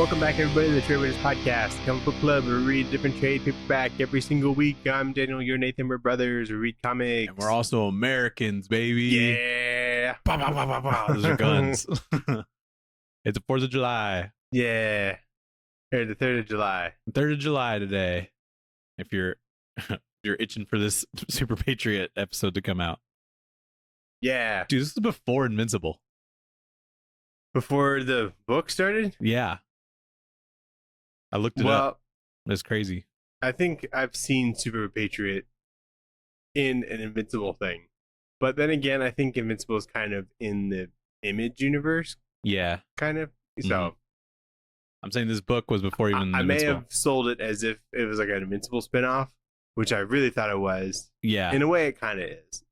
Welcome back, everybody, to the Tradewaiters podcast, the comic book club where we read a different trade paperback every single week. I'm Daniel, you're Nathan, we're brothers, we read comics. And we're also Americans, baby. Yeah. Bah, bah, bah, bah, bah. Those are guns. It's the 4th of July. Yeah. Or the 3rd of July. 3rd of July today. If you're you're itching for this Super Patriot episode to come out. Yeah. Dude, this is before Invincible. Before the book started? Yeah. I looked it up. It's crazy. I think I've seen Super Patriot in an Invincible thing. But then again, I think Invincible is kind of in the Image universe. Yeah. Kind of. So I'm saying this book was before even I may Invincible. have sold it as if it was like an Invincible spinoff, which I really thought it was. Yeah. In a way, it kind of is.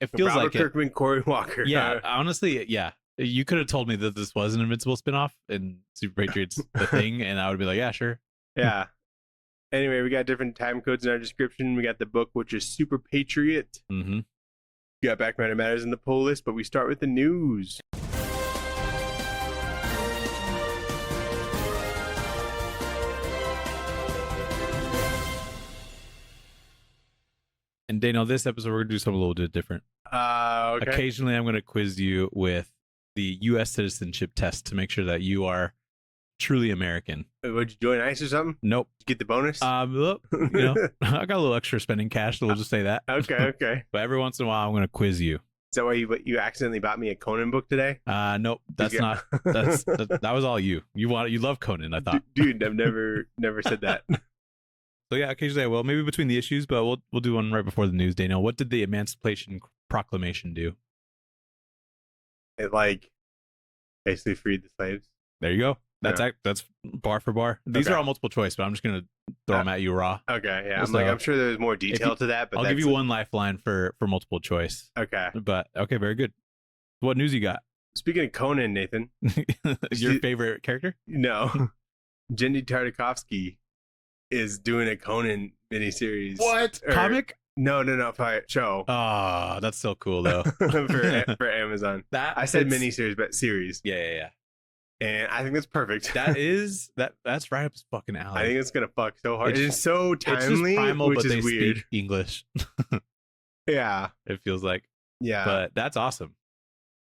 It feels Robert like Kirkman, Cory Walker. Yeah, honestly, yeah. You could have told me that this was an Invincible spinoff and Super Patriot's the thing, and I would be like, yeah, sure. Yeah. Anyway, we got different time codes in our description. We got the book, which is Super Patriot. Mm-hmm. We got Back Matter Matters in the poll list, but we start with the news. And Daniel, this episode we're gonna do something a little bit different. Okay. Occasionally, I'm gonna quiz you with the U.S. citizenship test to make sure that you are truly American. Would you join ICE or something? Nope. Did you get the bonus? Look, you know, I got a little extra spending cash, so we'll just say that. Okay. But every once in a while, I'm gonna quiz you. Is that why you accidentally bought me a Conan book today? Nope, that's not. That was all you. You love Conan, I thought. Dude, I've never said that. So yeah, occasionally I will. Maybe between the issues, but we'll do one right before the news. Daniel, what did the Emancipation Proclamation do? It basically freed the slaves. There you go. That's bar for bar. These are all multiple choice, but I'm just gonna throw them at you raw. Okay, yeah. So, I'm sure there's more detail to that, but I'll give you one lifeline for multiple choice. Okay. But okay, very good. What news you got? Speaking of Conan, Nathan. Your favorite character? No. Jendy Tartakovsky is doing a Conan miniseries. What? Comic? No, show. Oh, that's so cool though. for Amazon. I said miniseries, but series. Yeah. And I think that's perfect. That's right up his fucking alley. I think it's gonna fuck so hard. It's so timely, it's just primal, which but is they weird. Speak English. Yeah, it feels like. Yeah, but that's awesome,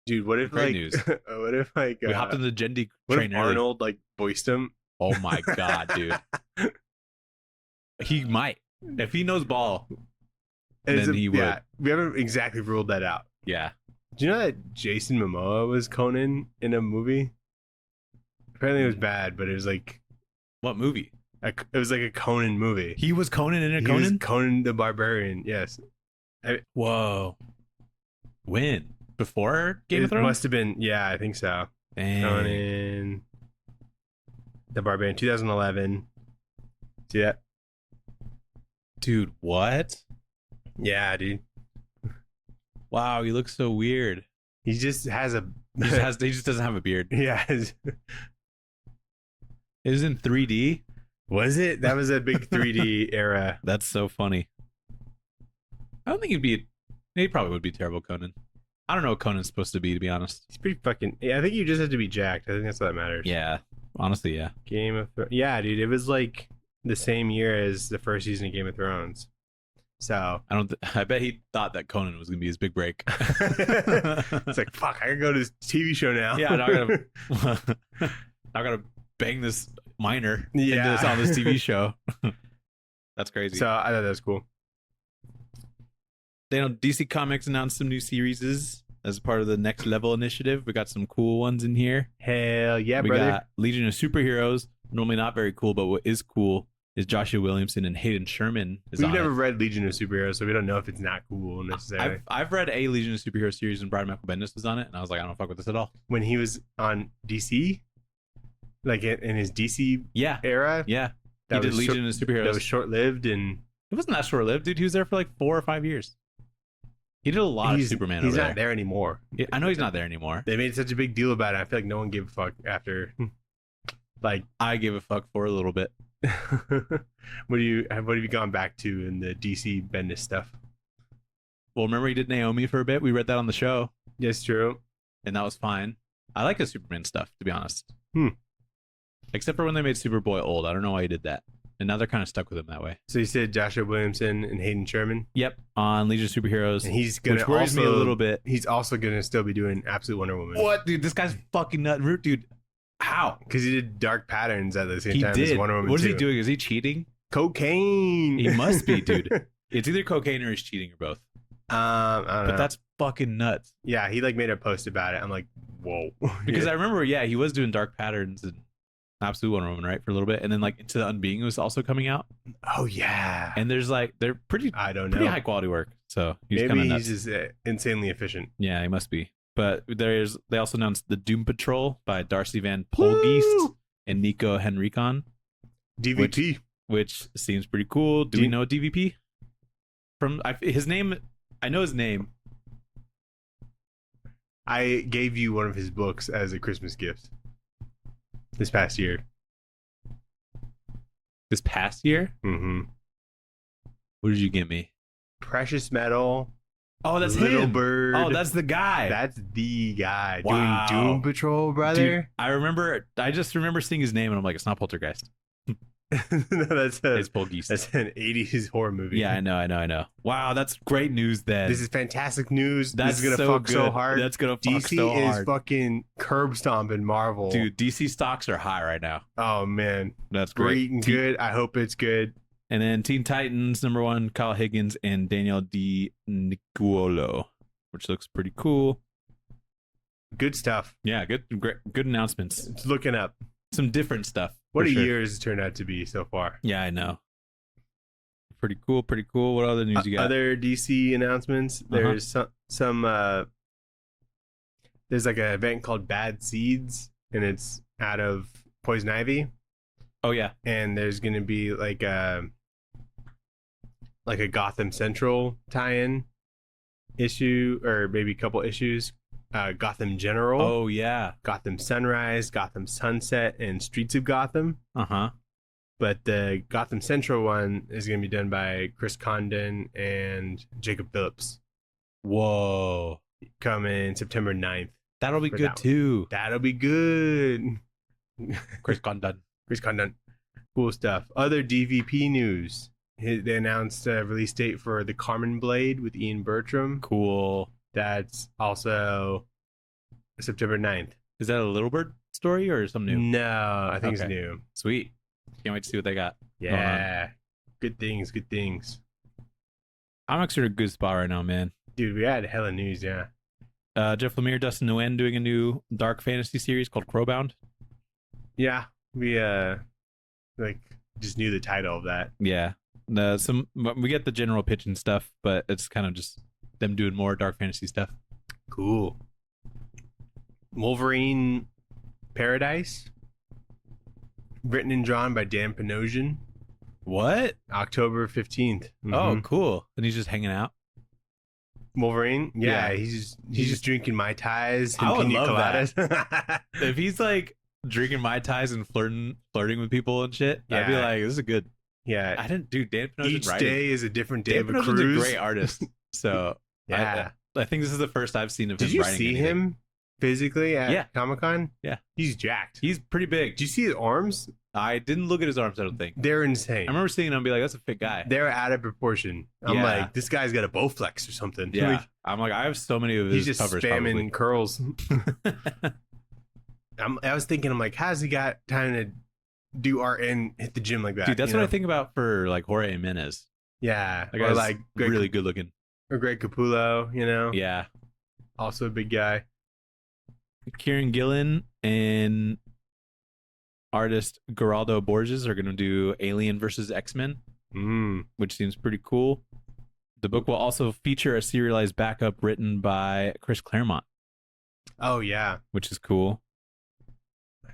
dude. What if great news? What if we hopped in the Jendy what train if Arnold voiced him? Oh my god, dude. He might if he knows ball. Then he would. Yeah, we haven't exactly ruled that out. Yeah. Do you know that Jason Momoa was Conan in a movie? Apparently it was bad, but it was like... What movie? It was like a Conan movie. He was Conan in a Conan? He was Conan the Barbarian, yes. Whoa. When? Before Game of Thrones? It must have been, yeah, I think so. Dang. Conan the Barbarian, 2011. See that? Dude, what? Yeah, dude. Wow, he looks so weird. He just has a... He just doesn't have a beard. Yeah. It was in 3D? Was it? That was a big 3D era. That's so funny. I don't think he probably would be terrible Conan. I don't know what Conan's supposed to be honest. He's pretty fucking... Yeah, I think you just have to be jacked. I think that's all that matters. Yeah. Honestly, yeah. Game of Thrones. Yeah, dude. It was like the same year as the first season of Game of Thrones. So I bet he thought that Conan was gonna be his big break. It's like, fuck, I can go to this TV show now. Yeah, I gotta bang this minor on this TV show. That's crazy. So I thought that was cool. DC Comics announced some new series as part of the Next Level initiative. We got some cool ones in here. Hell yeah, we brother. Got Legion of Superheroes. Normally not very cool, but what is cool is Joshua Williamson and Hayden Sherman. We've never read Legion of Superheroes, so we don't know if it's not cool necessarily. I've read a Legion of Superheroes series and Brian Michael Bendis was on it, and I was like, I don't fuck with this at all. When he was on DC, like in his DC era, he did Legion of Superheroes. That was short lived, and it wasn't that short lived, dude. He was there for like 4 or 5 years. He did a lot of Superman. He's over not there anymore. Yeah, I know he's not there anymore. They made such a big deal about it. I feel like no one gave a fuck after. Like I gave a fuck for a little bit. What have you gone back to in the DC Bendis stuff? Well, remember he did Naomi for a bit? We read that on the show. Yes, true. And that was fine. I like his Superman stuff, to be honest. Except for when they made Superboy old. I don't know why he did that. And now they're kind of stuck with him that way. So you said Joshua Williamson and Hayden Sherman? Yep, on Legion of Superheroes. And he's going to which worries me a little bit. He's also going to still be doing Absolute Wonder Woman. What, dude? This guy's fucking nut. Dude, how? Because he did Dark Patterns at the same time did. as Wonder Woman What is 2. he doing? Is he cheating? Cocaine. He must be, dude. It's either cocaine or he's cheating or both. I don't know. But that's fucking nuts. Yeah, he like made a post about it. I'm like, whoa. Because I remember, yeah, he was doing Dark Patterns and Absolute Wonder Woman, right, for a little bit, and then like Into the Unbeing was also coming out. Oh yeah. And there's like they're pretty high quality work. So maybe he's just insanely efficient. Yeah, he must be. But they also announced the Doom Patrol by Darcy Van Polgeest and Nico Henrikon. DVP, which seems pretty cool. Do we know DVP? His name, I know his name. I gave you one of his books as a Christmas gift this past year. This past year? Mm-hmm. What did you get me? Precious Metal. Oh, that's Little him. Bird. Oh, that's the guy. That's the guy Wow. doing Doom Patrol, brother. Dude, I just remember seeing his name and I'm like, it's not Poltergeist. No, it's Polgeist. That's an 80s horror movie. Yeah, I know. Wow, that's great news then. This is fantastic news. That's this is gonna fuck good. so hard. That's gonna fuck DC so hard. is fucking curb stomping Marvel. Dude, DC stocks are high right now. Oh man. That's great and good. I hope it's good. And then Teen Titans #1, Kyle Higgins and Daniel Di Nicuolo, which looks pretty cool. Good stuff. Yeah, good announcements. It's looking up. Some different stuff. What a year has it turned out to be so far. Yeah, I know. Pretty cool. What other news you got? Other DC announcements. There's some there's like an event called Bad Seeds, and it's out of Poison Ivy. Oh yeah. And there's gonna be like a Gotham Central tie-in issue, or maybe a couple issues. Gotham General. Oh yeah. Gotham Sunrise, Gotham Sunset, and Streets of Gotham. But the Gotham Central one is going to be done by Chris Condon and Jacob Phillips. Whoa. Coming September 9th. That'll be good too. That'll be good. Chris Condon. Cool stuff. Other DVP news. They announced a release date for The Carmen Blade with Ian Bertram. Cool. That's also September 9th. Is that a Little Bird story or something new? No, I think it's new. Sweet. Can't wait to see what they got. Yeah. Good things. I'm actually in a good spot right now, man. Dude, we had hella news, yeah. Jeff Lemire, Dustin Nguyen doing a new dark fantasy series called Crowbound. Yeah, we just knew the title of that. Yeah. We get the general pitch and stuff, but it's kind of just them doing more dark fantasy stuff. Cool. Wolverine Paradise, written and drawn by Dan Panosian. What? October 15th. Mm-hmm. Oh, cool. And he's just hanging out. Wolverine? Yeah. He's just drinking Mai Tais and pina coladas. If he's like drinking Mai Tais and flirting with people and shit, I'd be like, this is good. Yeah. Dan Panosian Each writing. day is a different day Dan of a Panosian's cruise. a great artist. So yeah. I think this is the first I've seen of him writing. Did you writing see anything. him physically at Comic-Con? Yeah. He's jacked. He's pretty big. Did you see his arms? I didn't look at his arms, I don't think. They're insane. I remember seeing him and be like, that's a fit guy. They're out of proportion. I'm like, this guy's got a Bowflex or something. Yeah. I'm like, I have so many of his covers. He's just covers, spamming curls. I was thinking, I'm like, how's he got time to do art and hit the gym like that? Dude, that's what I think about for like Jorge Jimenez. Yeah. That guy's like really good looking. Or Greg Capullo, you know? Yeah. Also a big guy. Kieran Gillen and artist Geraldo Borges are going to do Alien versus X-Men, which seems pretty cool. The book will also feature a serialized backup written by Chris Claremont. Oh, yeah. Which is cool.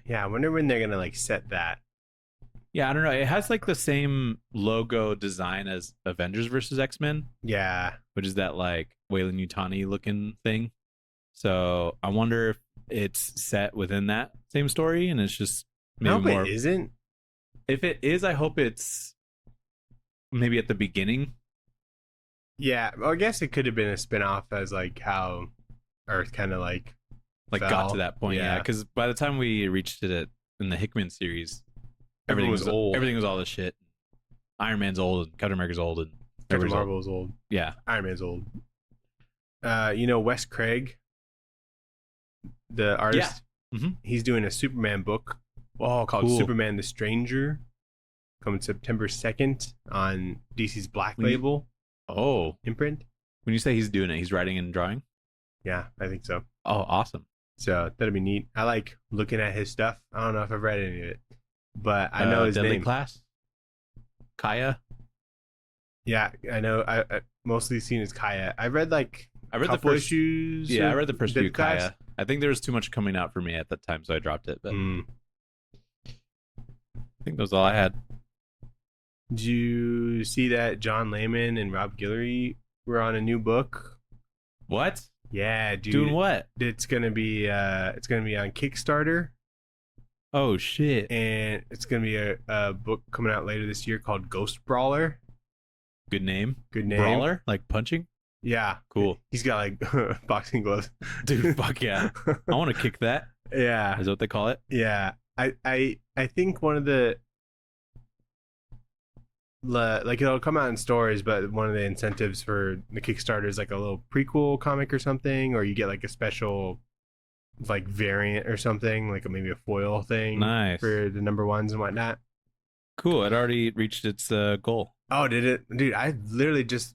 Yeah, I wonder when they're going to like set that. Yeah, I don't know. It has like the same logo design as Avengers versus X-Men. Yeah. Which is that like Weyland Yutani looking thing. So I wonder if it's set within that same story and it's just maybe I hope more. It isn't. If it is, I hope it's maybe at the beginning. Yeah, well, I guess it could have been a spinoff as like how Earth kind of like got to that point. Yeah, because by the time we reached it at in the Hickman series, Everything was old. Everything was all this shit. Iron Man's old, and Captain America's old, and Captain Marvel's old. Yeah. Iron Man's old. Wes Craig, the artist. Yeah. Mm-hmm. He's doing a Superman book called Superman the Stranger, coming September 2nd on DC's Black Label imprint. When you say he's doing it, he's writing and drawing? Yeah, I think so. Oh, awesome. So that'd be neat. I like looking at his stuff. I don't know if I've read any of it, but I know his Deadly name. Class? Kaya? Yeah, I know. I mostly seen as Kaya. I read the first issues. Yeah, I read the first few Class. Kaya. I think there was too much coming out for me at that time, so I dropped it. But I think that was all I had. Did you see that John Layman and Rob Guillory were on a new book? What? Yeah, dude. Doing what? It's gonna be on Kickstarter. Oh shit! And it's gonna be a book coming out later this year called Ghost Brawler. Good name. Brawler, like punching. Yeah, cool. He's got like boxing gloves. Dude, fuck yeah! I want to kick that. Yeah, is that what they call it? Yeah, I think one of the like it'll come out in stores, but one of the incentives for the Kickstarter is like a little prequel comic or something, or you get like a special like variant or something, like maybe a foil thing. Nice. For the number ones and whatnot. Cool. It already reached its goal. Oh, did it? Dude, I literally just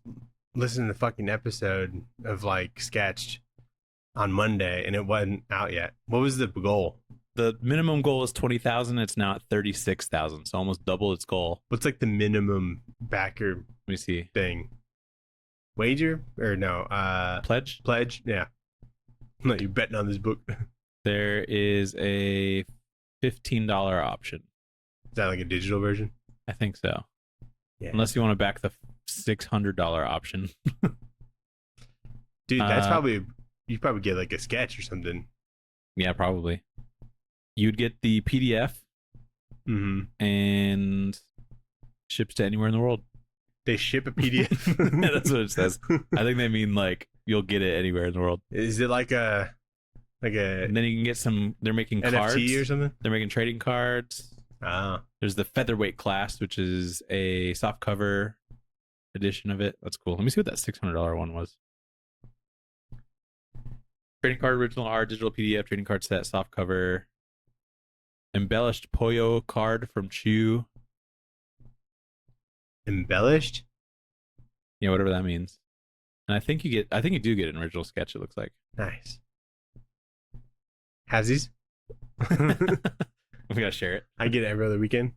listened to the fucking episode of like Sketched on Monday and it wasn't out yet. What was the goal? The minimum goal is 20,000. It's now at 36,000, so almost double its goal. What's like the minimum backer? Let me see. Thing. Wager or no? Pledge. Yeah. No, you're betting on this book. There is a $15 option. Is that like a digital version? I think so. Yeah. Unless you want to back the $600 option. Dude, that's you probably get like a sketch or something. Yeah, probably. You'd get the PDF and ships to anywhere in the world. They ship a PDF? Yeah, that's what it says. I think they mean like you'll get it anywhere in the world. Is it like a and then you can get some, they're making NFT cards or something? They're making trading cards. There's the featherweight class, which is a soft cover edition of it. That's cool. Let me see what that $600 one was. Trading card, original art, digital PDF, trading card set, soft cover, embellished Poyo card from Chew. Embellished? Yeah, whatever that means. And I think you do get an original sketch, it looks like. Nice. Hazzies? We gotta share it. I get it every other weekend.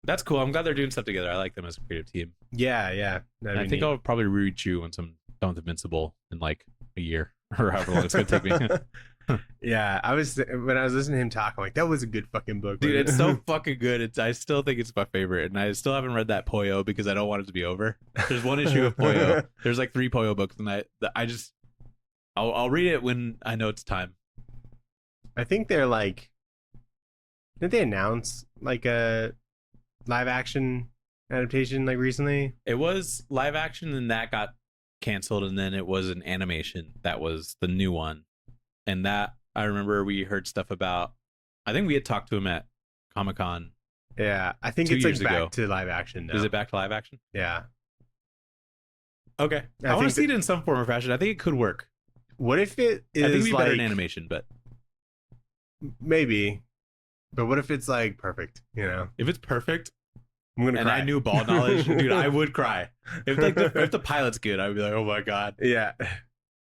That's cool. I'm glad they're doing stuff together. I like them as a creative team. Yeah. I think I'll probably read Chew once I'm done with Invincible in like a year or however long it's gonna take me. Yeah, when I was listening to him talk, I'm like, that was a good fucking book. Dude, it's so fucking good. I still think it's my favorite, and I still haven't read that Poyo because I don't want it to be over. There's one issue of Poyo. There's like 3 Poyo books, and I'll read it when I know it's time. I think they're like, didn't they announce like a live action adaptation like recently? It was live action, and that got canceled, and then it was an animation. That was the new one. And that, I remember we heard stuff about, I think we had talked to him at Comic-Con. Yeah, I think it's like back to live action now. Is it back to live action? Yeah. Okay. I want to see it in some form or fashion. I think it could work. What if it is I think it'd be like, better in animation, but maybe. But what if it's like perfect, you know? If it's perfect, I'm gonna cry. I knew ball knowledge, dude, I would cry. If the pilot's good, I'd be like, oh my god. Yeah.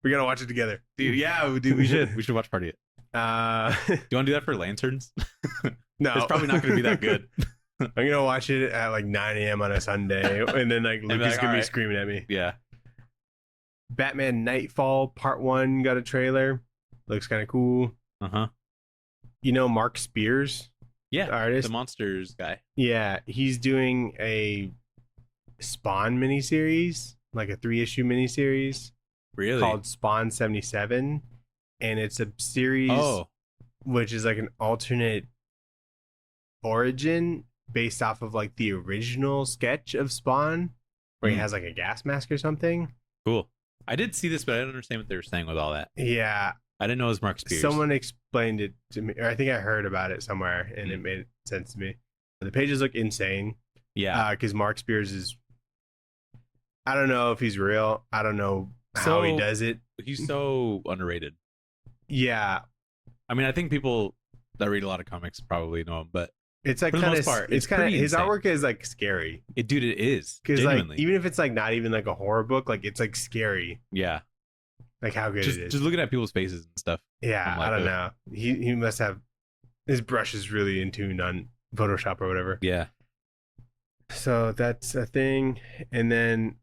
We gotta watch it together. Dude, yeah, we should watch party it. Do you want to do that for Lanterns? No. It's probably not gonna be that good. I'm gonna watch it at like 9 a.m. on a Sunday, and then like Lucas gonna be screaming at me. Yeah. Batman Nightfall Part 1 got a trailer. Looks kind of cool. You know Mark Spears? Yeah, the artist, the Monsters guy. Yeah, he's doing a Spawn miniseries, like a 3-issue miniseries. Really? Called Spawn 77, and it's a series which is like an alternate origin based off of like the original sketch of Spawn, where he has like a gas mask or something. Cool. I did see this, but I don't understand what they were saying with all that. Yeah, I didn't know it was Mark Spears. Someone explained it to me, or I think I heard about it somewhere, and it made sense to me. The pages look insane. Yeah. Because Mark Spears is, I don't know if he's real. I don't know how he does it. He's so underrated. Yeah. I mean, I think people that read a lot of comics probably know him, but it's like for the most part, it's kind of his artwork is like scary. Dude, it is. Because like even if it's like not even like a horror book, like it's like scary. Yeah. Like how good it is. Just looking at people's faces and stuff. Yeah, like, I don't know. He must have, his brush is really in tune on Photoshop or whatever. Yeah. So that's a thing. And then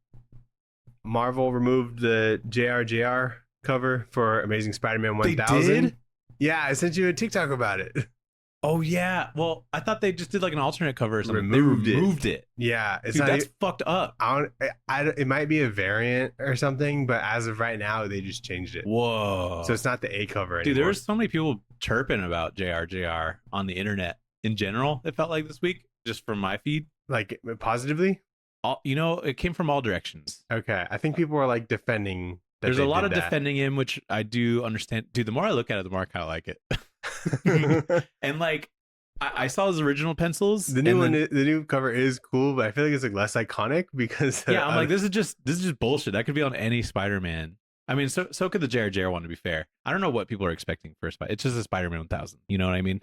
Marvel removed the JRJR cover for Amazing Spider-Man 1000. They did? Yeah, I sent you a TikTok about it. Oh yeah. Well, I thought they just did like an alternate cover or something. Removed they removed it. Yeah, it's Dude, not that's fucked up. it might be a variant or something, but as of right now, they just changed it. Whoa. So it's not the A cover anymore. Dude, there was so many people chirping about JRJR on the internet in general. It felt like this week, just from my feed. Like positively? It came from all directions. Okay, I think people were like defending. There's a lot of defending him, which I do understand. Dude, the more I look at it, the more I kind of like it. And like, I saw his original pencils. The new cover is cool, but I feel like it's like less iconic because yeah, I'm like, this is just bullshit. That could be on any Spider-Man. I mean, so could the JRJR one, to be fair. I don't know what people are expecting for a Spider. It's just a Spider-Man 1000. You know what I mean?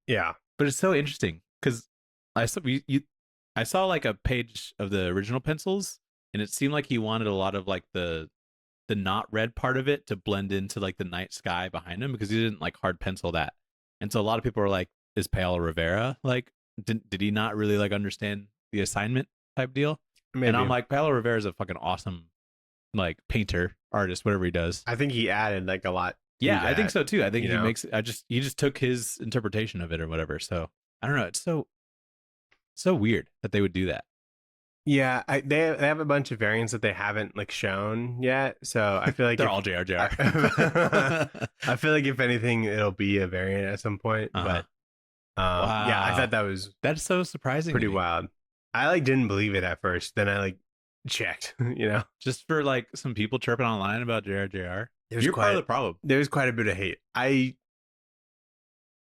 Yeah, but it's so interesting because I saw like a page of the original pencils, and it seemed like he wanted a lot of like the not red part of it to blend into like the night sky behind him, because he didn't like hard pencil that. And so a lot of people were like, is Paolo Rivera like, did he not really like understand the assignment type deal? Maybe. And I'm like, Paolo Rivera is a fucking awesome like painter, artist, whatever he does. I think he added like a lot. Yeah, I think so too. I think he just took his interpretation of it or whatever. So I don't know. It's so weird that they would do that. Yeah, they have a bunch of variants that they haven't like shown yet. So I feel like they're all JRJR. I feel like if anything, it'll be a variant at some point. But wow. Yeah, I thought that's so surprising. Pretty wild. I like didn't believe it at first. Then I like checked. Just for like some people chirping online about JRJR. You're part of the problem. There's quite a bit of hate.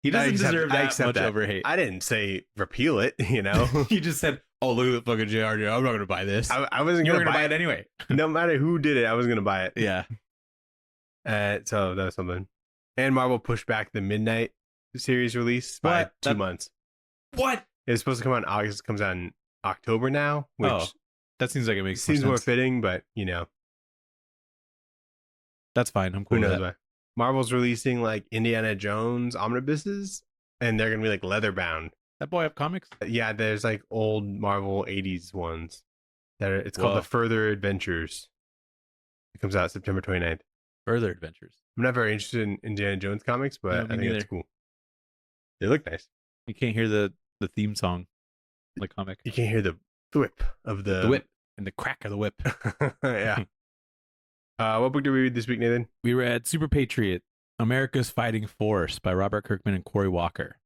He doesn't deserve that much over hate. I didn't say repeal it, You just said, oh, look at the fucking JRJR. I'm not going to buy this. I wasn't going to buy it anyway. No matter who did it, I was going to buy it. Yeah. So that was something. And Marvel pushed back the Midnight series release by 2 months. What? It was supposed to come out in August. It comes out in October now, which that seems like it makes seems more fitting, but that's fine. I'm cool. Who knows with that. why? Marvel's releasing like Indiana Jones omnibuses, and they're gonna be like leather bound. That boy have comics? Yeah, there's like old Marvel 80s ones. It's called The Further Adventures. It comes out September 29th. Further Adventures. I'm not very interested in Indiana Jones comics, but I think it's cool. They look nice. You can't hear the theme song, the comic. You can't hear the whip of the whip and the crack of the whip. Yeah. What book did we read this week, Nathan? We read SuperPatriot, America's Fighting Force by Robert Kirkman and Cory Walker,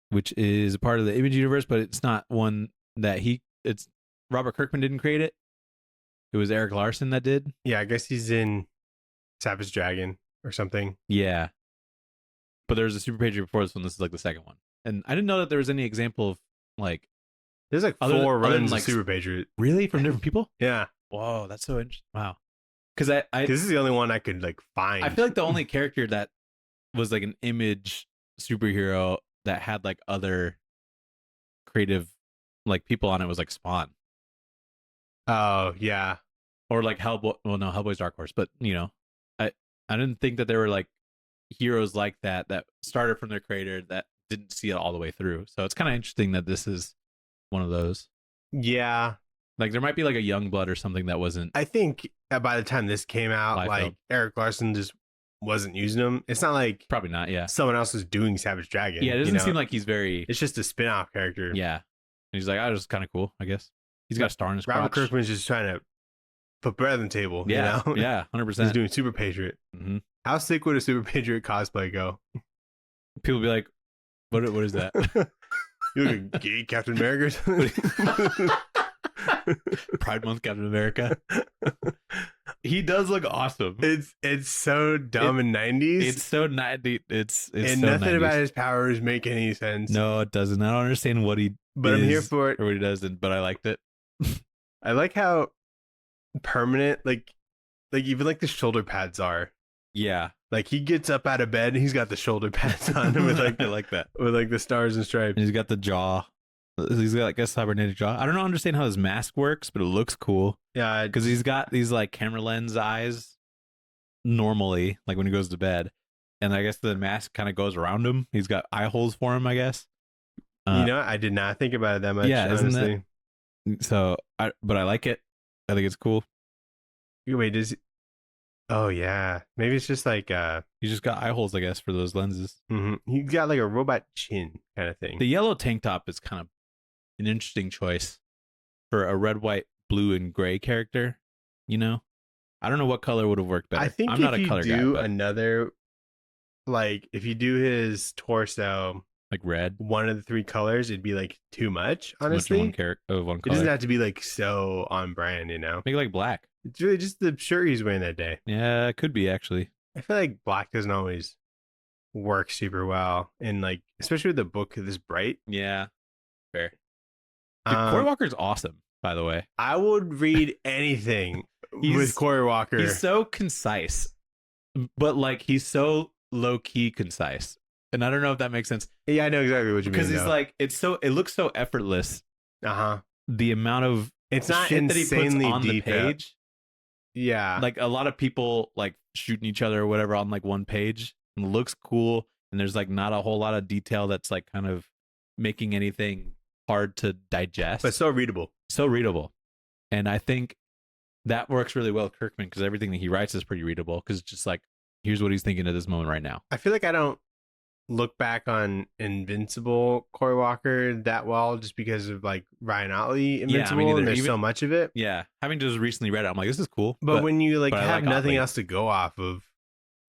which is a part of the Image universe, but it's not one that it's Robert Kirkman didn't create it. It was Erik Larsen that did. Yeah, I guess he's in Savage Dragon or something. Yeah. But there's a SuperPatriot before this one. This is like the second one. And I didn't know that there was any example of like... There's like 4 runs of SuperPatriot. Really? From different people? Yeah. Whoa, that's so interesting. Wow. Because this is the only one I could like find. I feel like the only character that was like an Image superhero that had like other creative like people on it was like Spawn. Oh yeah. Or like Hellboy. Well, no, Hellboy's Dark Horse. But I didn't think that there were like heroes like that started from their creator that didn't see it all the way through. So it's kind of interesting that this is one of those. Yeah. Like there might be like a Youngblood or something that wasn't. I think by the time this came out, like Erik Larsen just wasn't using them. It's not like probably not. Yeah, someone else was doing Savage Dragon. Yeah, it doesn't seem like he's very. It's just a spin-off character. Yeah, and he's like, this is kind of cool. I guess he's got a star in his. Robert Kirkman's just trying to put bread on the table. Yeah, yeah, 100%. He's doing SuperPatriot. Mm-hmm. How sick would a SuperPatriot cosplay go? People be like, "What is that?" You look like gay Captain America. Pride Month Captain America. He does look awesome. It's so dumb in 90s. It's so 90s. It's and so nothing 90s. about his powers make any sense. No, it doesn't. I don't understand what he but is I'm here for it. or what he doesn't, but I liked it. I like how permanent, like even like the shoulder pads are. Yeah. Like he gets up out of bed and he's got the shoulder pads on with like I like that. with like the stars and stripes. And he's got the jaw. He's got like a cybernetic jaw. I don't understand how his mask works, but it looks cool. Yeah, Because he's got these like camera lens eyes normally, like when he goes to bed. And I guess the mask kind of goes around him. He's got eye holes for him, I guess. I did not think about it that much. Yeah, isn't honestly. So, but I like it. I think it's cool. Wait, does? Oh yeah, maybe it's just like He's just got eye holes, I guess, for those lenses. He's got like a robot chin kind of thing. The yellow tank top is kind of an interesting choice for a red, white, blue, and gray character. You know, I don't know what color would have worked better. I think I'm if not a you color do guy, but another, like if you do his torso, like red, one of the three colors, it'd be like too much. too much Honestly, of one character of one it color. doesn't have to be like so on brand. Make it like black. It's really just the shirt he's wearing that day. Yeah, it could be actually. I feel like black doesn't always work super well, and like especially with the book this bright. Yeah, fair. Dude, Cory Walker's awesome, by the way. I would read anything with Cory Walker. He's so concise, but like he's so low key concise, and I don't know if that makes sense. Yeah, I know exactly what you mean. Because he's like, it looks so effortless. The amount of it's not shit that he puts on the deep page. Yeah, like a lot of people like shooting each other or whatever on like one page, and it looks cool, and there's like not a whole lot of detail that's like kind of making anything hard to digest, but so readable. And I think that works really well with Kirkman, because everything that he writes is pretty readable, because it's just like, here's what he's thinking at this moment right now. I feel like I don't look back on Invincible Cory Walker that well, just because of like Ryan Otley Invincible, and there's so much of it. Yeah, having just recently read it, I'm like, this is cool. But when you like have nothing Otley else to go off of,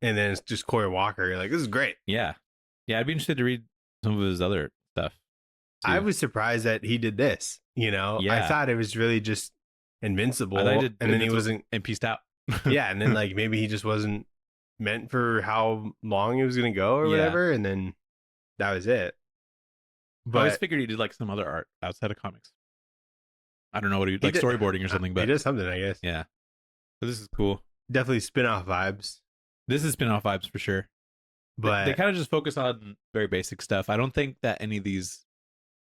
and then it's just Cory Walker, you're like, this is great. Yeah, I'd be interested to read some of his other stuff too. I was surprised that he did this. I thought it was really just Invincible, and then he wasn't, and pieced out. Yeah, and then like maybe he just wasn't meant for how long it was gonna go or whatever, and then that was it. But I always figured he did like some other art outside of comics. I don't know what he like, storyboarding or something, but he does something, I guess. Yeah. So this is cool. Definitely spin-off vibes. This is spin-off vibes for sure. But they kind of just focus on very basic stuff. I don't think that any of these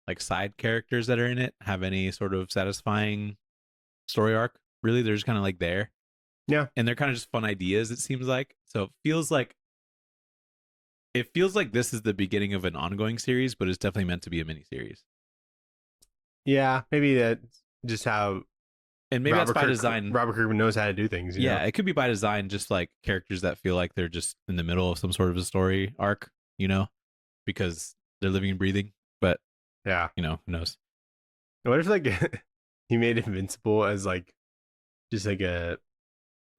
like side characters that are in it have any sort of satisfying story arc. Really, they're just kind of like there. Yeah. And they're kind of just fun ideas, it seems like. So it feels like this is the beginning of an ongoing series, but it's definitely meant to be a miniseries. Yeah, maybe that's just how. And maybe that's by design. Robert Kirkman knows how to do things. You know? It could be by design, just like characters that feel like they're just in the middle of some sort of a story arc, because they're living and breathing. But yeah, who knows? What if like he made Invincible as like just like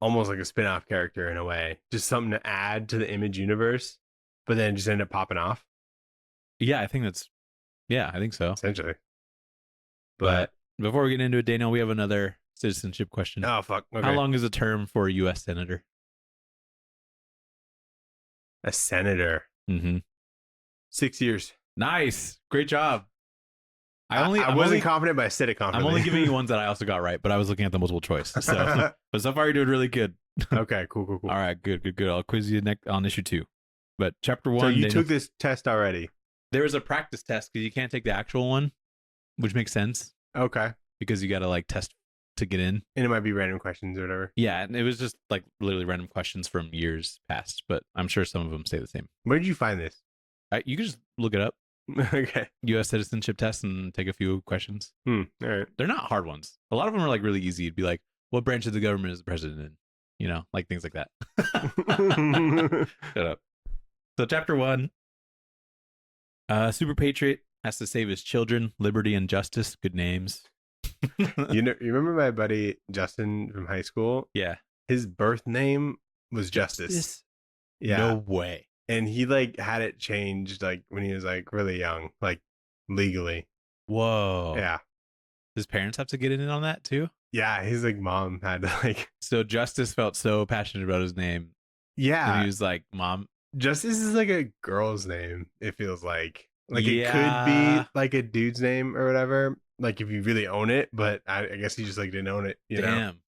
almost like a spin-off character in a way, just something to add to the Image universe, but then just end up popping off? Yeah, I think so. Essentially. But before we get into it, Daniel, we have another citizenship question. Oh, fuck. Okay. How long is a term for a U.S. senator? A senator? Mm-hmm. 6 years. Nice. Great job. I wasn't confident, but I said it confidently. I'm only giving you ones that I also got right, but I was looking at the multiple choice. So, but so far you're doing really good. Okay, cool. All right, good. I'll quiz you next on issue 2. But chapter 1. So you took this test already? There was a practice test because you can't take the actual one, which makes sense. Okay. Because you got to like test to get in. And it might be random questions or whatever. Yeah, and it was just like literally random questions from years past, but I'm sure some of them stay the same. Where did you find this? You can just look it up. Okay. U.S. citizenship test and take a few questions. All right. They're not hard ones. A lot of them are like really easy. It'd be like, what branch of the government is the president in? Like things like that. Shut up. So chapter 1, SuperPatriot has to save his children, liberty, and justice. Good names. You remember my buddy Justin from high school? Yeah. His birth name was Justice. Yeah. No way. And he like had it changed like when he was like really young, like legally. Whoa. Yeah. His parents have to get in on that too? Yeah, his like mom had to like. So Justice felt so passionate about his name. And Yeah, he was like, Mom. Justice is like a girl's name. It feels like it could be Yeah. like a dude's name or whatever. Like if you really own it, but I guess he just like didn't own it. You know? Damn.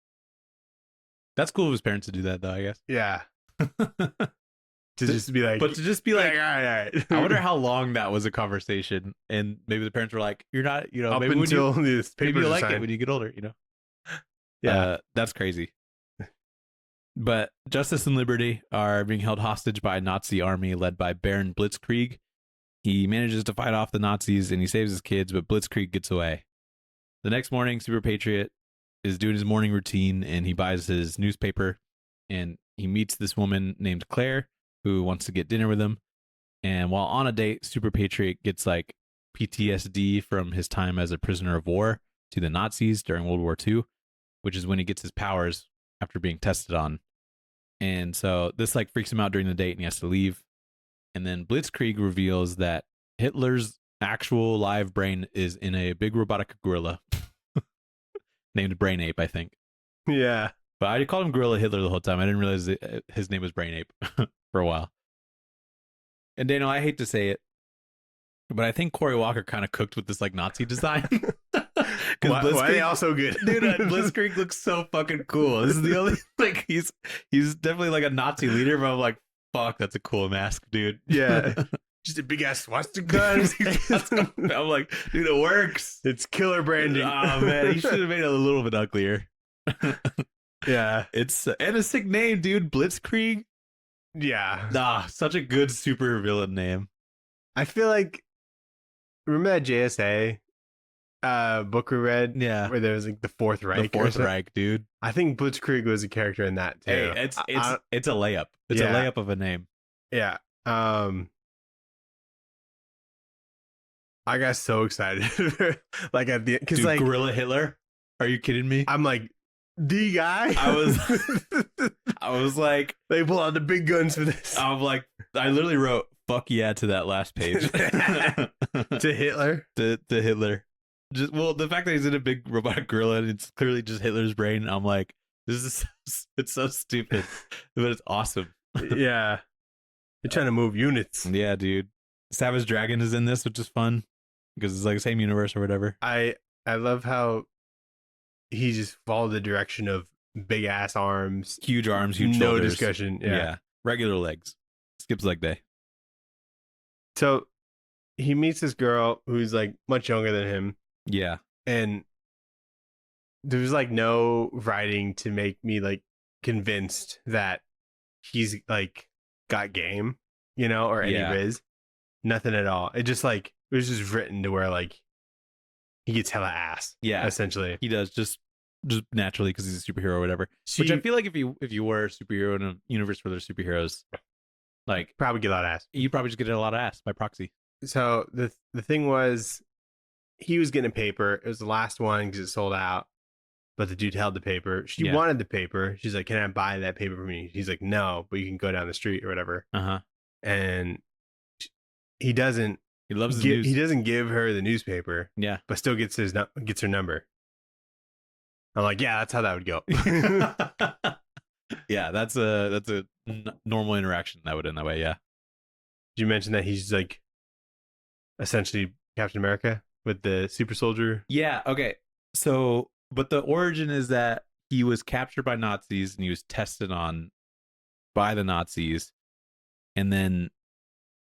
That's cool of his parents to do that, though, I guess. Yeah. To just be like, But to just be like, all right. I wonder how long that was a conversation. And maybe the parents were like, you're not, you know, Up maybe until this maybe paper you'll like signed. it when you get older, you know? Yeah. That's crazy. But Justice and Liberty are being held hostage by a Nazi army led by Baron Blitzkrieg. He manages to fight off the Nazis and he saves his kids, but Blitzkrieg gets away. The next morning, SuperPatriot is doing his morning routine and he buys his newspaper and he meets this woman named Claire who wants to get dinner with him. And while on a date, SuperPatriot gets like PTSD from his time as a prisoner of war to the Nazis during World War II, which is when he gets his powers after being tested on. And so this like freaks him out during the date and he has to leave. And then Blitzkrieg reveals that Hitler's actual live brain is in a big robotic gorilla named Brain Ape, I think. Yeah. But I called him Gorilla Hitler the whole time. I didn't realize his name was Brain Ape for a while. And Daniel, I hate to say it, but I think Cory Walker kind of cooked with this like Nazi design. Why are they all so good? Dude, Blitzkrieg looks so fucking cool. This is the only like he's definitely like a Nazi leader, but I'm like, fuck, that's a cool mask, dude. Yeah. Just a big ass swastika. I'm like, dude, it works. It's killer branding. Oh man, he should have made it a little bit uglier. Yeah. It's and a sick name, dude. Blitzkrieg. Yeah. Such a good super villain name. I feel like, remember that JSA book we read? Yeah. Where there was like the Fourth Reich. The Fourth Reich, dude. I think Blitzkrieg was a character in that too. Hey, it's a layup. It's a layup of a name. Yeah. I got so excited. Like at the because like Gorilla Hitler. Are you kidding me? I'm like the guy. I was like, they pull out the big guns for this. I'm like, I literally wrote "fuck yeah" to that last page. To Hitler. To Hitler. Just the fact that he's in a big robotic gorilla and it's clearly just Hitler's brain. I'm like, it's so stupid, but it's awesome. Yeah, you're trying to move units. Yeah, dude. Savage Dragon is in this, which is fun because it's like the same universe or whatever. I love how he just followed the direction of big ass arms, huge shoulders. No discussion. Yeah. Regular legs. Skips leg day. So he meets this girl who's like much younger than him. Yeah. And there's like no writing to make me like convinced that he's like got game, you know, or any riz. Nothing at all. It just like it was just written to where like he gets hella ass. Yeah, essentially he does just naturally because he's a superhero or whatever. Which I feel like if you were a superhero in a universe where there's superheroes, like probably get a lot of ass. You probably just get a lot of ass by proxy. So the thing was, he was getting a paper. It was the last one because it sold out. But the dude held the paper. She wanted the paper. She's like, "Can I buy that paper for me?" He's like, "No, but you can go down the street or whatever." And he doesn't. He loves the news. He doesn't give her the newspaper. Yeah, but still gets her number. I'm like, yeah, that's how that would go. Yeah, that's a normal interaction that would end that way. Yeah. Did you mention that he's like essentially Captain America with the super soldier? Yeah. Okay. So, but the origin is that he was captured by Nazis and he was tested on by the Nazis, and then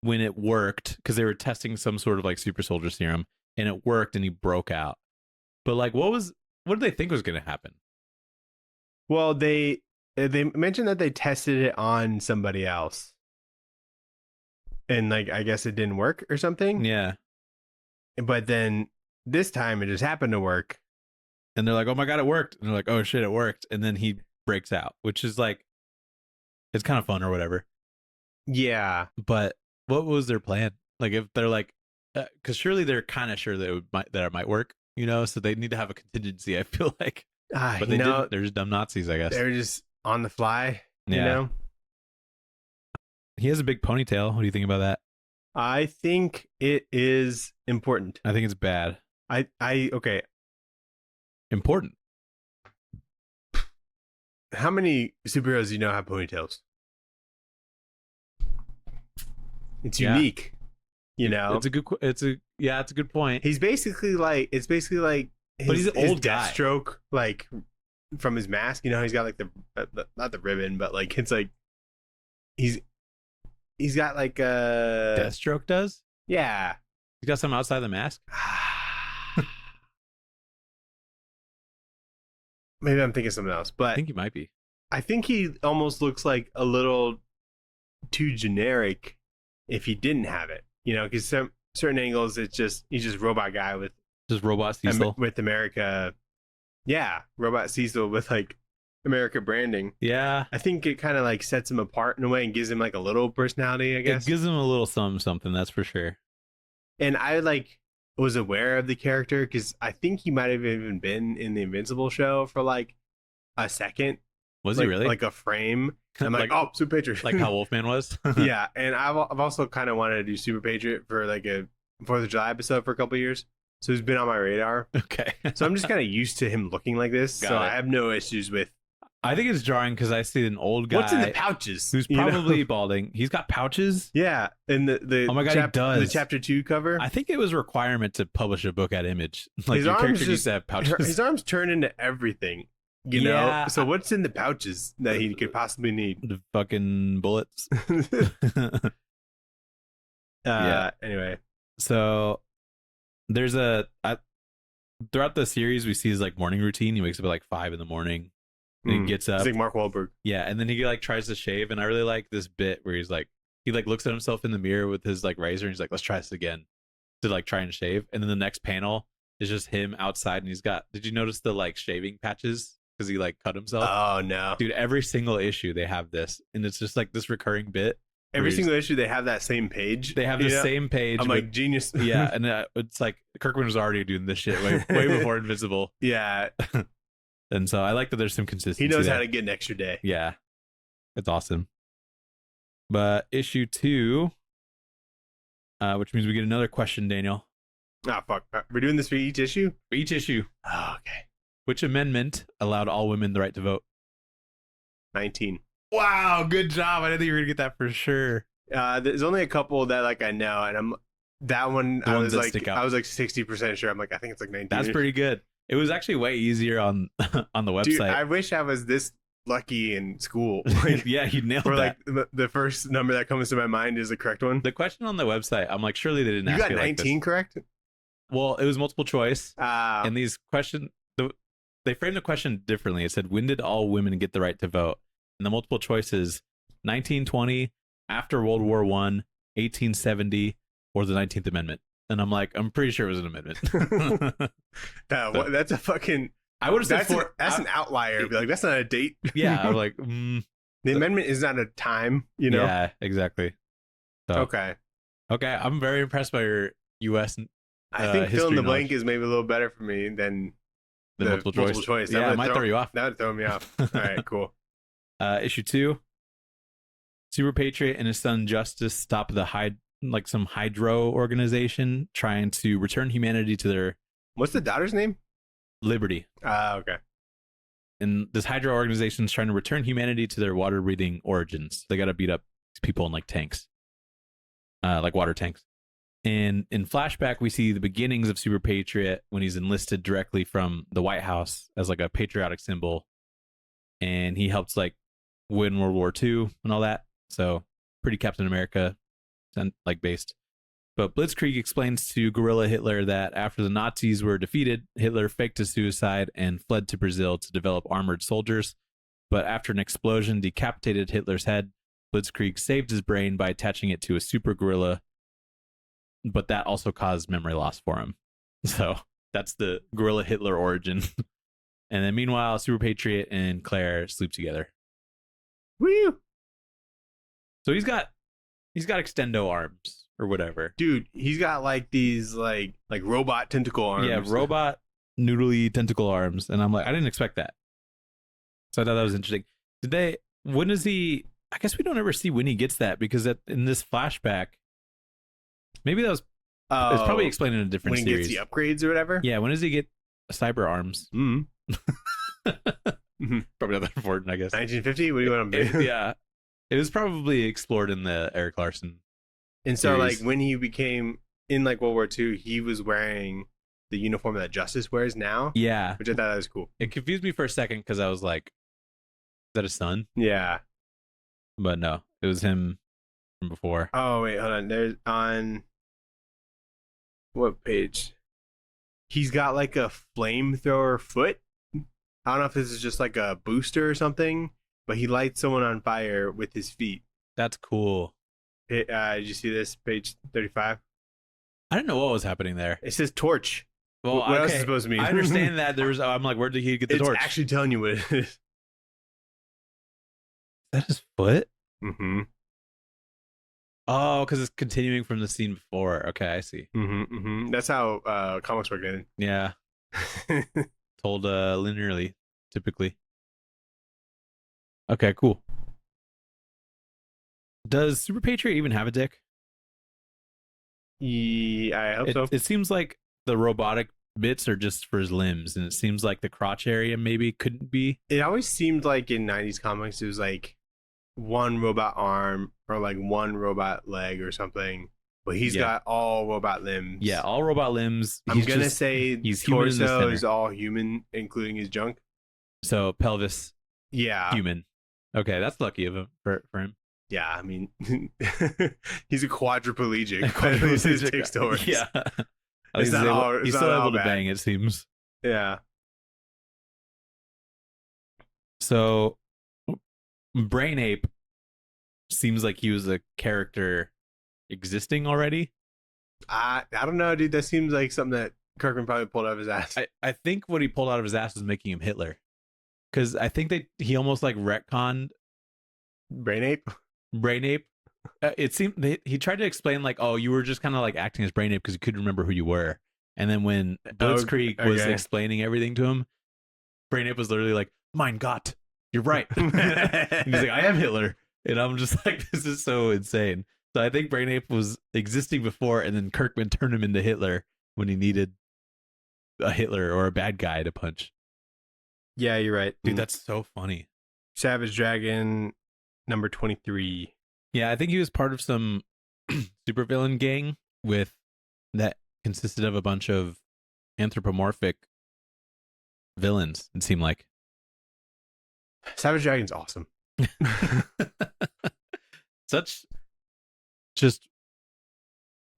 when it worked, because they were testing some sort of like super soldier serum, and it worked, and he broke out. But like, what did they think was going to happen? Well, they mentioned that they tested it on somebody else, and like I guess it didn't work or something. Yeah. But then this time it just happened to work, and they're like, "Oh my god, it worked!" And they're like, "Oh shit, it worked!" And then he breaks out, which is like, it's kind of fun or whatever. Yeah, but what was their plan? Like, if they're like, because surely they're kind of sure that it might work, you know, so they need to have a contingency. I feel like, but they didn't. They're just dumb Nazis, I guess. They're just on the fly, you know. He has a big ponytail. What do you think about that? I think it is important. I think it's bad. Okay. Important. how many superheroes do you know have ponytails? It's unique, you know. It's a good. It's a good point. He's basically like But he's an old guy. Deathstroke, like from his mask. You know, he's got like the not the ribbon, but like it's like he's got like a Deathstroke does. Yeah, he's got something outside the mask. Maybe I'm thinking something else, but I think he might be. I think he almost looks like a little too generic if he didn't have it. You know, because certain angles, he's just robot guy with just robot Cecil with America. Yeah, robot Cecil with like America branding. Yeah, I think it kind of like sets him apart in a way and gives him like a little personality. I guess it gives him a little something. That's for sure. And I like was aware of the character because I think he might have even been in the Invincible show for like a second. Was like, he really? Like a frame. I'm like, oh, SuperPatriot. Like how Wolfman was? Yeah, and I've also kind of wanted to do SuperPatriot for like a 4th of July episode for a couple of years. So he's been on my radar. Okay. So I'm just kind of used to him looking like this. Got so it. I have no issues with. I think it's jarring because I see an old guy. What's in the pouches? Who's probably balding. He's got pouches. Yeah, and the oh my god, he does. The chapter 2 cover. I think it was a requirement to publish a book at Image. Like his your arms character needs to have pouches. His arms turn into everything. You know. So what's in the pouches that he could possibly need? The fucking bullets. Yeah. Anyway, so there's throughout the series we see his like morning routine. He wakes up at like 5 a.m. and he gets up. It's like Mark Wahlberg. Yeah, and then he like tries to shave, and I really like this bit where he like looks at himself in the mirror with his like razor, and he's like, "Let's try this again," to like try and shave. And then the next panel is just him outside, and he's got. Did you notice the like shaving patches? Because he like cut himself. Oh no, dude! Every single issue they have this, and it's just like this recurring bit. Every single issue they have that same page. They have the same page. I'm like genius. Yeah, and it's like Kirkman was already doing this shit way before Invincible. Yeah. And so I like that there's some consistency. He knows there. how to get an extra day. Yeah. It's awesome. But issue 2, which means we get another question, Daniel. Ah, fuck. We're doing this for each issue? For each issue. Oh, okay. Which amendment allowed all women the right to vote? 19. Wow, good job. I didn't think you were going to get that for sure. There's only a couple that like I know, and that one I was like 60% sure. I'm like, I think it's like 19. That's pretty good. It was actually way easier on the website. Dude, I wish I was this lucky in school. Like, yeah, you nailed that. Like the first number that comes to my mind is the correct one. The question on the website, I'm like, surely they didn't ask me like this. You got 19 correct? Well, it was multiple choice. And these questions, they framed the question differently. It said, when did all women get the right to vote? And the multiple choices, 1920, after World War I, 1870, or the 19th Amendment. And I'm like, I'm pretty sure it was an amendment. That's a fucking. I would have said that's an outlier. Be like, that's not a date. Yeah, I'm like, the amendment is not a time. You know. Yeah, exactly. So, okay. I'm very impressed by your U.S. I think fill in the blank is maybe a little better for me than the multiple choice. Yeah, it might throw you off. That would throw me off. All right, cool. Issue 2. SuperPatriot and his son Justice stop some hydro organization trying to return humanity to their. What's the daughter's name? Liberty. Okay. And this hydro organization is trying to return humanity to their water breathing origins. They got to beat up people in like tanks, like water tanks. And in flashback, we see the beginnings of SuperPatriot when he's enlisted directly from the White House as like a patriotic symbol, and he helped like win World War II and all that. So pretty Captain America like based. But Blitzkrieg explains to Guerrilla Hitler that after the Nazis were defeated, Hitler faked his suicide and fled to Brazil to develop armored soldiers. But after an explosion decapitated Hitler's head, Blitzkrieg saved his brain by attaching it to a super gorilla. But that also caused memory loss for him. So that's the Guerrilla Hitler origin. And then meanwhile, SuperPatriot and Claire sleep together. Woo! So he's got extendo arms or whatever. Dude, he's got like these like robot tentacle arms. Yeah, robot noodly tentacle arms. And I'm like, I didn't expect that. So I thought that was interesting. When is he, I guess we don't ever see when he gets that, because in this flashback, maybe that was, it's probably explained in a different series. When he gets the upgrades or whatever? Yeah, when does he get cyber arms? Mm-hmm. Probably probably not that important, I guess. 1950? What do you want to be? Yeah. It was probably explored in the ERIK LARSEN And so, series. like, when he became in like World War II, he was wearing the uniform that Justice wears now. Yeah. Which I thought was cool. It confused me for a second because I was like, is that his son? Yeah. But no, it was him from before. Oh, wait, hold on. There's on what page? He's got like a flamethrower foot. I don't know if this is just like a booster or something, but he lights someone on fire with his feet. That's cool. Did you see this? Page 35? I didn't know what was happening there. It says torch. Well, what else is it supposed to mean? I understand that there was. I'm like, where did he get the torch? It's actually telling you what it is. Is that his foot? Mm-hmm. Oh, because it's continuing from the scene before. Okay, I see. Mm-hmm, mm-hmm. That's how comics work, Nathan. Yeah. Told linearly, typically. Okay, cool. Does SuperPatriot even have a dick? Yeah, I hope so. It seems like the robotic bits are just for his limbs, and it seems like the crotch area maybe couldn't be. It always seemed like in 90s comics it was like one robot arm or like one robot leg or something, but he's got all robot limbs. Yeah, all robot limbs. I'm gonna say he's torso is all human, including his junk. So pelvis, yeah, human. Okay, that's lucky of him for him. Yeah, I mean, he's a quadriplegic. At least his dick still works. Yeah, he's still able to bang. It seems. Yeah. So, Brain Ape seems like he was a character existing already. I don't know, dude. That seems like something that Kirkman probably pulled out of his ass. I think what he pulled out of his ass was making him Hitler, because I think that he almost like retconned Brain Ape. It seemed he tried to explain like, oh, you were just kind of like acting as Brain Ape because you couldn't remember who you were. And then when Blitzkrieg was explaining everything to him, Brain Ape was literally like, "Mein Gott, you're right." And he's like, "I am Hitler," and I'm just like, this is so insane. So I think Brain Ape was existing before, and then Kirkman turned him into Hitler when he needed a Hitler or a bad guy to punch. Yeah, you're right, dude. That's so funny. Savage Dragon. Number 23. Yeah, I think he was part of some supervillain gang that consisted of a bunch of anthropomorphic villains, it seemed like. Savage Dragon's awesome.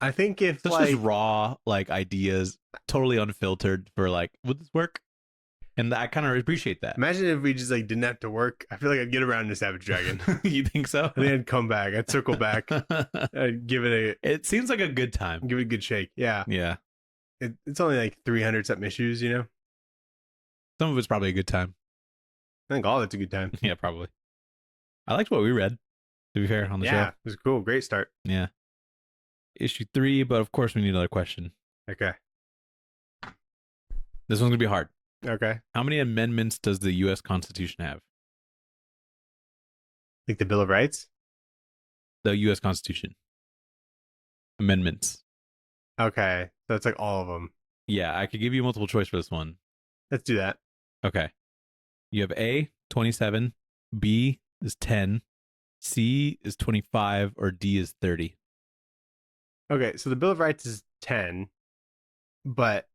I think if such like just raw like ideas, totally unfiltered for like, would this work? And I kind of appreciate that. Imagine if we just like didn't have to work. I feel like I'd get around to Savage Dragon. You think so? I think I'd come back. I'd circle back. I'd give it It seems like a good time. Give it a good shake. Yeah. Yeah. It's only like 300 something issues, you know? Some of it's probably a good time. I think all of it's a good time. Yeah, probably. I liked what we read, to be fair, on the show. Yeah, it was cool. Great start. Yeah. Issue 3, but of course we need another question. Okay. This one's going to be hard. Okay. How many amendments does the U.S. Constitution have? Like the Bill of Rights? The U.S. Constitution. Amendments. Okay. So it's like all of them. Yeah, I could give you multiple choice for this one. Let's do that. Okay. You have A, 27, B is 10, C is 25, or D is 30. Okay, so the Bill of Rights is 10, but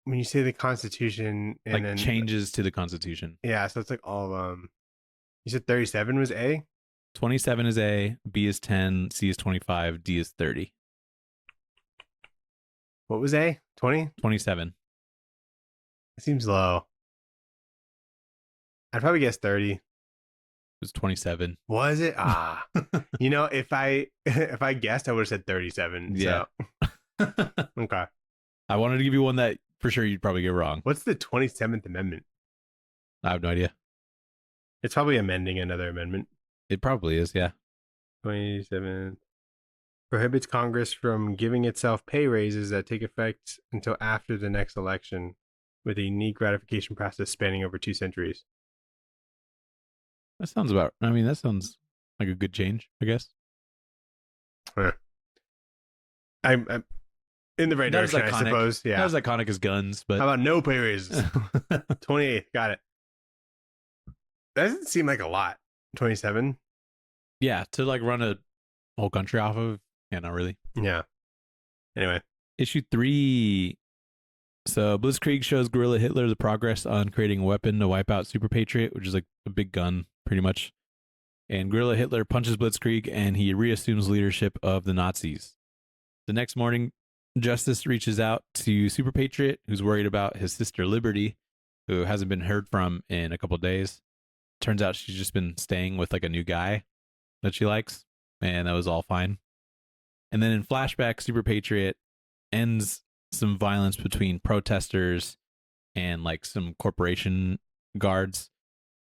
when you say the Constitution and like then changes to the Constitution. Yeah, so it's like all of them. You said 37 was A? 27 is A, B is 10, C is 25, D is 30. What was A? 20? 27. It seems low. I'd probably guess 30. It was 27. Was it? Ah. You know, if I guessed, I would have said 37. Yeah. So. Okay. I wanted to give you one that for sure you'd probably get wrong. What's the 27th Amendment? I have no idea. It's probably amending another amendment. It probably is, yeah. 27th. Prohibits Congress from giving itself pay raises that take effect until after the next election, with a unique ratification process spanning over 2 centuries. That sounds like a good change, I guess. I'm in the right direction, I suppose. Yeah. That was iconic as guns, but how about no pay raises? 28th, got it. doesn't seem like a lot. 27. Yeah, to like run a whole country off of. Yeah, not really. Yeah. Anyway. Issue 3. So Blitzkrieg shows Guerrilla Hitler the progress on creating a weapon to wipe out SuperPatriot, which is like a big gun, pretty much. And Guerrilla Hitler punches Blitzkrieg, and he reassumes leadership of the Nazis. The next morning, Justice reaches out to SuperPatriot, who's worried about his sister Liberty, who hasn't been heard from in a couple of days. Turns out she's just been staying with like a new guy that she likes, and that was all fine. And then in flashback, SuperPatriot ends some violence between protesters and like some corporation guards,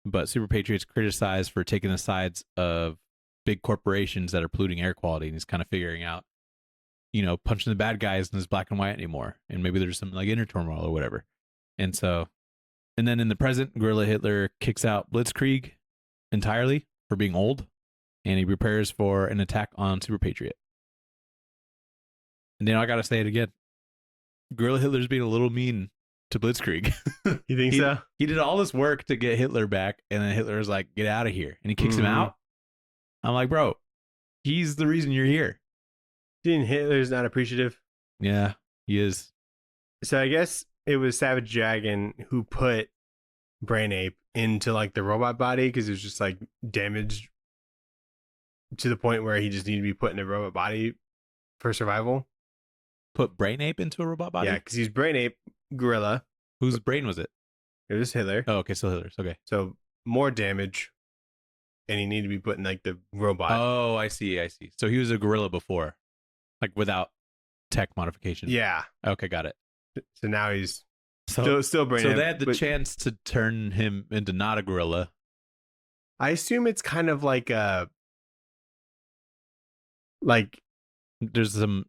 but SuperPatriot's criticized for taking the sides of big corporations that are polluting air quality, and he's kind of figuring out, you know, punching the bad guys in this black and white anymore, and maybe there's some like inner turmoil or whatever. And then in the present, Guerrilla Hitler kicks out Blitzkrieg entirely for being old, and he prepares for an attack on SuperPatriot. And then I gotta say it again. Guerrilla Hitler's being a little mean to Blitzkrieg. You think so? He did all this work to get Hitler back, and then Hitler's like, get out of here. And he kicks him out. I'm like, bro, he's the reason you're here. Didn't Hitler's not appreciative? Yeah, he is. So I guess it was Savage Dragon who put Brain Ape into like the robot body because it was just like damaged to the point where he just needed to be put in a robot body for survival. Put Brain Ape into a robot body? Yeah, because he's Brain Ape gorilla. Whose brain was it? It was Hitler. Oh, okay, still Hitler's. Okay. So more damage, and he needed to be put in like the robot. Oh, I see. So he was a gorilla before, like without tech modification. Yeah. Okay, got it. So now he's So still Brain Ape. So they had the chance to turn him into not a gorilla. I assume it's kind of like a there's some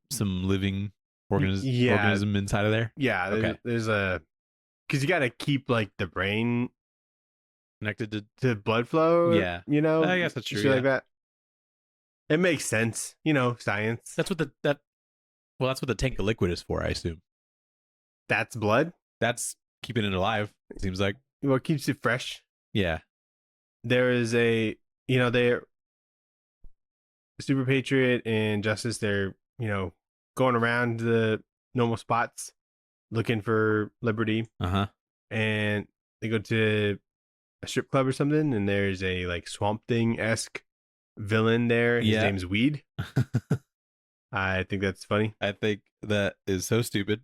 living organism inside of there. Yeah, there's a because you got to keep like the brain connected to blood flow. Yeah, you know, I guess that's true. Like that. It makes sense, you know, science. That's what that's what the tank of liquid is for, I assume. That's blood. That's keeping it alive. It seems like what keeps it fresh. Yeah, there is a they're SuperPatriot and Justice. They're going around the normal spots looking for Liberty. And they go to a strip club or something, and there's a like Swamp Thing-esque villain there. His name's Weed. I think that's funny. I think that is so stupid.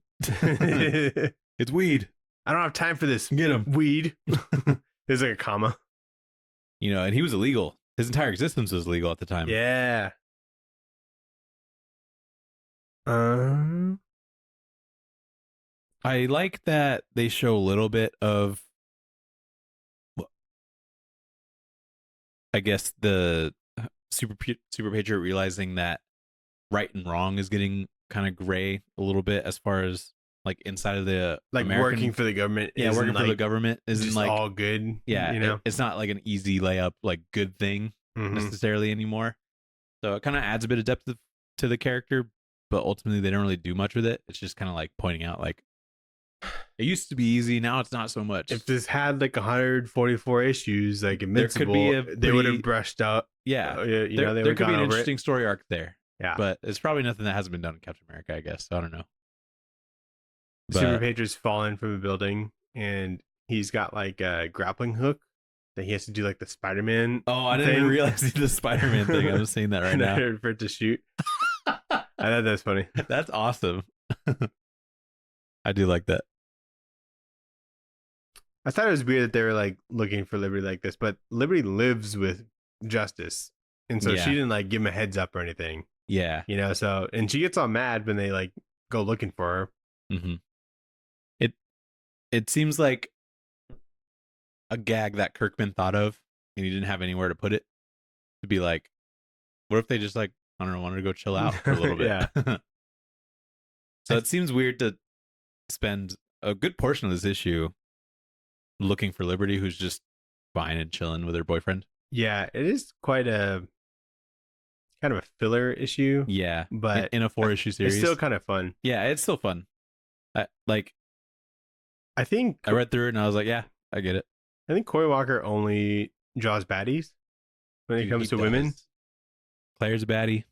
It's Weed. I don't have time for this. Get him. Weed. There's like a comma. And he was illegal. His entire existence was illegal at the time. Yeah. I like that they show a little bit of, I guess, the SuperPatriot realizing that right and wrong is getting kind of gray a little bit as far as like inside of the like American, working for the government. Yeah, working for the government isn't just like all good. Yeah, it's not like an easy layup, like good thing necessarily anymore. So it kind of adds a bit of depth to the character, but ultimately they don't really do much with it. It's just kind of like pointing out like it used to be easy, now it's not so much. If this had like 144 issues, like Invincible, they would have brushed up. Yeah, there could be an interesting story arc there. Yeah, but it's probably nothing that hasn't been done in Captain America, I guess. So I don't know. SuperPatriot's fallen from a building, and he's got like a grappling hook that he has to do like the Spider-Man. Oh, I didn't even realize he did the Spider-Man thing. I'm just saying that right now. For it to shoot. I thought that was funny. That's awesome. I do like that. I thought it was weird that they were like looking for Liberty like this, but Liberty lives with Justice, and so she didn't like give him a heads up or anything. Yeah, so and she gets all mad when they like go looking for her. It seems like a gag that Kirkman thought of, and he didn't have anywhere to put it. To be like, what if they just like, I don't know, wanted to go chill out for a little bit? Yeah. So it seems weird to spend a good portion of this issue looking for Liberty, who's just fine and chilling with her boyfriend. Yeah, it is quite a kind of a filler issue. Yeah, but in a 4-issue series, it's still kind of fun. Yeah, it's still fun. I think I read through it and I was like, yeah, I get it. I think Cory Walker only draws baddies when it Dude, comes he to women. does. Claire's a baddie.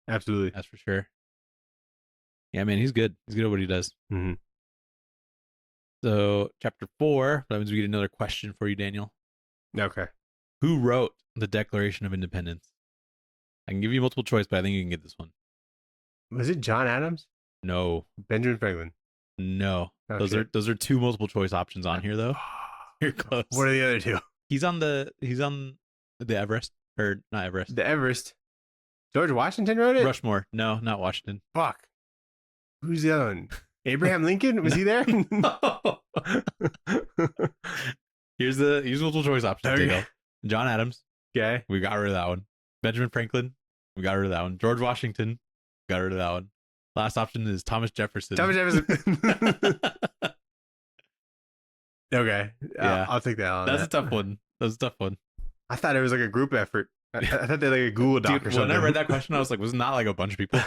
Absolutely. That's for sure. Yeah, man, he's good. He's good at what he does. Mm-hmm. So, chapter 4, that means we get another question for you, Daniel. Okay. Who wrote the Declaration of Independence? I can give you multiple choice, but I think you can get this one. Was it John Adams? No. Benjamin Franklin? No. Oh, those are two multiple choice options on here, though. You're close. What are the other two? He's on the Everest, or not Everest. The Everest. George Washington wrote it? Rushmore. No, not Washington. Fuck. Who's the other one? Abraham Lincoln? Was he there? Here's multiple choice options. Okay. Daniel. John Adams. Okay. We got rid of that one. Benjamin Franklin. We got rid of that one. George Washington. Got rid of that one. Last option is Thomas Jefferson. Thomas Jefferson. Okay. Yeah. I'll take that on. That's a tough one. That's a tough one. I thought it was like a group effort. I thought they had like a Google Doc Dude, or something. when I read that question, I was like, was it not like a bunch of people?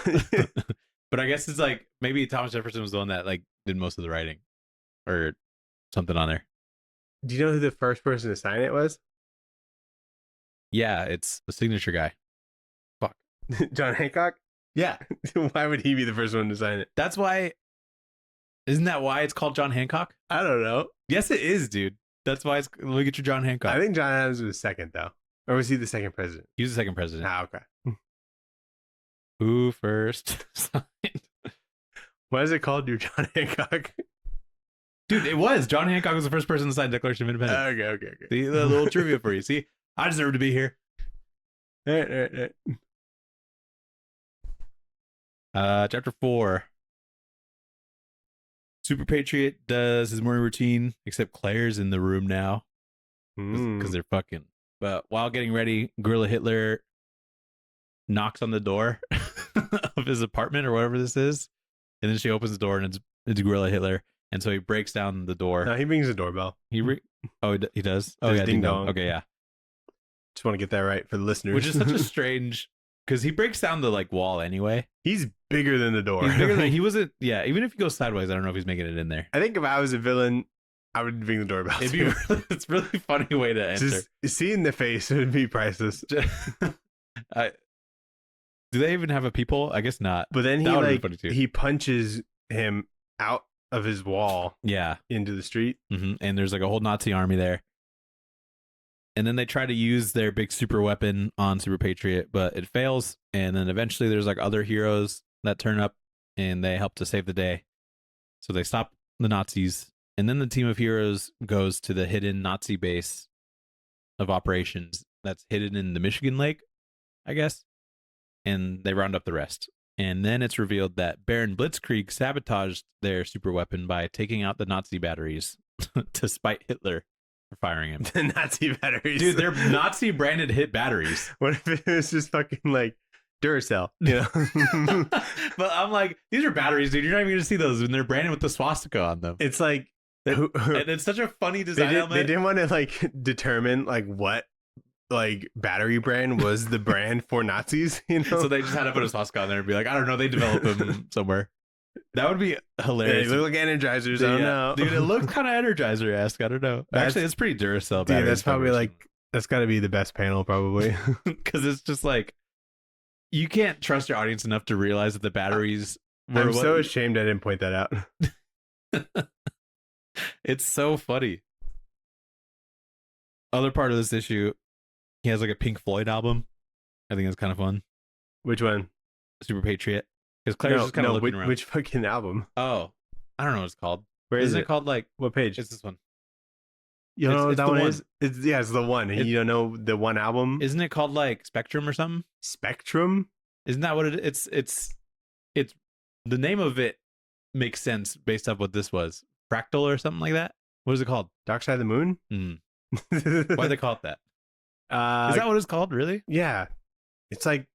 But I guess it's like maybe Thomas Jefferson was the one that like did most of the writing or something on there. Do you know who the first person to sign it was? Yeah, it's the signature guy. Fuck. John Hancock? Yeah. Why would he be the first one to sign it? That's why. Isn't that why it's called John Hancock? I don't know. Yes, it is, dude. That's why it's. Look at your John Hancock. I think John Adams was second, though. Or was he the second president? He was the second president. Ah, okay. Who first signed? What is it called, your John Hancock? Dude, it was. John Hancock was the first person to sign the Declaration of Independence. Okay. See, the little trivia for you. See, I deserve to be here. All right. Chapter 4. SuperPatriot does his morning routine, except Claire's in the room now because they're fucking. But while getting ready, Guerrilla Hitler knocks on the door of his apartment or whatever this is, and then she opens the door and it's Guerrilla Hitler, and so he breaks down the door. No, he rings the doorbell. He does. Oh Says yeah, ding dong. Okay, yeah. Just want to get that right for the listeners. Which is such a strange, because he breaks down the like wall anyway. He's bigger than the door. He's bigger than he wasn't. Yeah, even if he goes sideways, I don't know if he's making it in there. I think if I was a villain, I would ring the doorbell. It'd be it's a really funny way to enter. Just seeing the face would be priceless. Do they even have a peephole? I guess not. But then That would've been funny too. he punches him out of his wall Yeah. into the street. Mm-hmm. And there's like a whole Nazi army there. And then they try to use their big super weapon on SuperPatriot, but it fails. And then eventually there's like other heroes that turn up and they help to save the day. So they stop the Nazis. And then the team of heroes goes to the hidden Nazi base of operations that's hidden in the Michigan Lake, I guess. And they round up the rest. And then it's revealed that Baron Blitzkrieg sabotaged their super weapon by taking out the Nazi batteries to spite Hitler for firing him. The Nazi batteries. Dude, they're Nazi branded hit batteries. What if it was just fucking like Duracell? You know? But I'm like, these are batteries, dude. You're not even going to see those when they're branded with the swastika on them. It's like... And it's such a funny design element. They didn't want to like determine like what like battery brand was the brand for Nazis, you know? So they just had to put a swastika on there and be like, I don't know, they developed them somewhere. That would be hilarious. They look like Energizers. I don't know. Dude, it looks kind of Energizer-esque. I don't know. Actually, it's pretty Duracell. Dude, that's probably like, that's got to be the best panel probably. Because it's just like, you can't trust your audience enough to realize that the batteries were I'm so ashamed I didn't point that out. It's so funny. Other part of this issue, he has like a Pink Floyd album. I think it's kind of fun. Which one? SuperPatriot. Because Claire's just kind of looking around. Which fucking album? Oh, I don't know what it's called. Where Isn't it called like? What page? It's this one. You don't know what that one is? It's the one. It's, you don't know the one album? Isn't it called like Spectrum or something? Spectrum? Isn't that what it is? It's the name of it makes sense based off what this was. Fractal or something like that. What is it called? Dark Side of the Moon? Mm. Why do they call it that? Is that what it's called? Really? Yeah. It's like,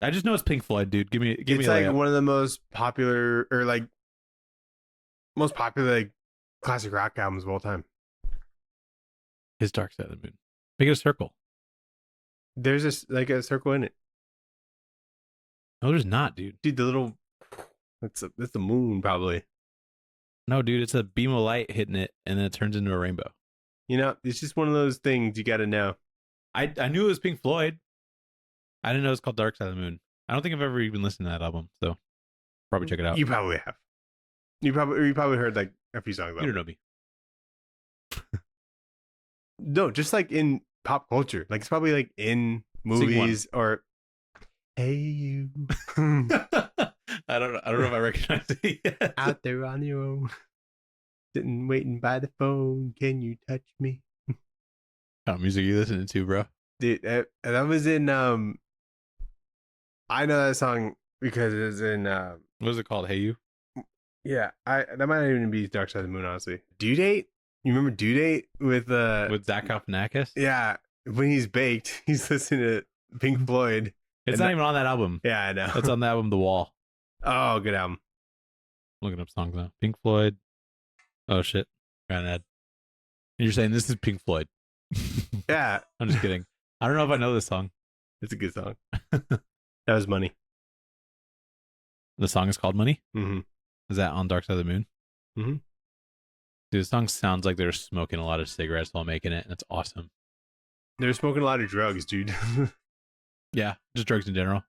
I just know it's Pink Floyd, dude. Give me. It's like one of the most popular like classic rock albums of all time. His Dark Side of the Moon. Make it a circle. There's a circle in it. No, there's not, dude. Dude, the little that's the moon probably. No, dude, it's a beam of light hitting it, and then it turns into a rainbow. You know, it's just one of those things you got to know. I knew it was Pink Floyd. I didn't know it was called Dark Side of the Moon. I don't think I've ever even listened to that album, so probably check it out. You probably have. You probably heard like a few songs. You don't know me. No, just like in pop culture, like it's probably like in movies or. Hey you. I don't know if I recognize it yet. Out there on your own, sitting waiting by the phone. Can you touch me? What kind of music are you listening to, bro? Dude, that was in I know that song because it was in what was it called? Hey You? Yeah, that might not even be Dark Side of the Moon, honestly. Due Date? You remember Due Date with Zach Galifianakis? Yeah, when he's baked, he's listening to Pink Floyd. It's not even on that album. Yeah, I know. It's on the album The Wall. Oh, good album. I'm looking up songs now. Pink Floyd. Oh shit. Granted. You're saying this is Pink Floyd. Yeah. I'm just kidding. I don't know if I know this song. It's a good song. That was Money. The song is called Money? Mm-hmm. Is that on Dark Side of the Moon? Mm-hmm. Dude, the song sounds like they're smoking a lot of cigarettes while making it, and it's awesome. They're smoking a lot of drugs, dude. Yeah, just drugs in general.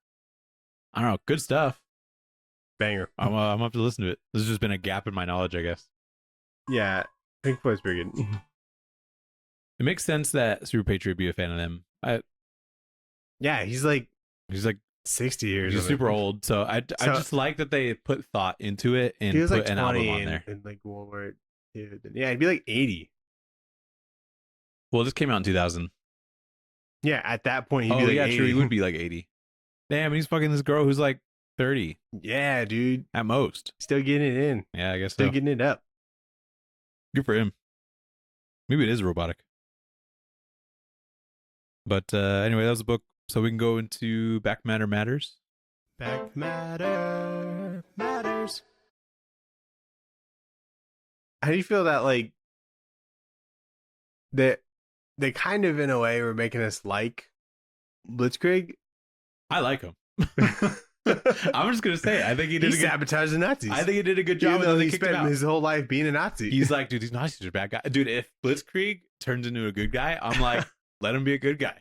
I don't know. Good stuff. Banger. I'm gonna have to listen to it. There's just been a gap in my knowledge, I guess. Yeah, Pink Floyd's pretty good. It makes sense that SuperPatriot be a fan of them. Yeah, he's like 60 years. He's super old, so I just like that they put thought into it and he was put like an album on there. And like World War II. Yeah, he'd be like 80. Well, this came out in 2000. Yeah, at that point he'd be like 80. True, he would be like 80. Damn, he's fucking this girl who's like 30 Yeah, dude. at most. Still getting it in. Yeah, I guess Still so. getting it up. Good for him. Maybe it is robotic. But anyway, that was the book. So we can go into Back Matter Matters. Back matter matters. How do you feel that like that they kind of in a way were making us like Blitzkrieg? I like him. I'm just gonna say, I think he did. He sabotaged the Nazis. I think he did a good job. Even though They he kicked him spent out. his whole life being a Nazi. He's like, dude, these Nazis are bad guys. Dude, if Blitzkrieg turns into a good guy, I'm like, let him be a good guy.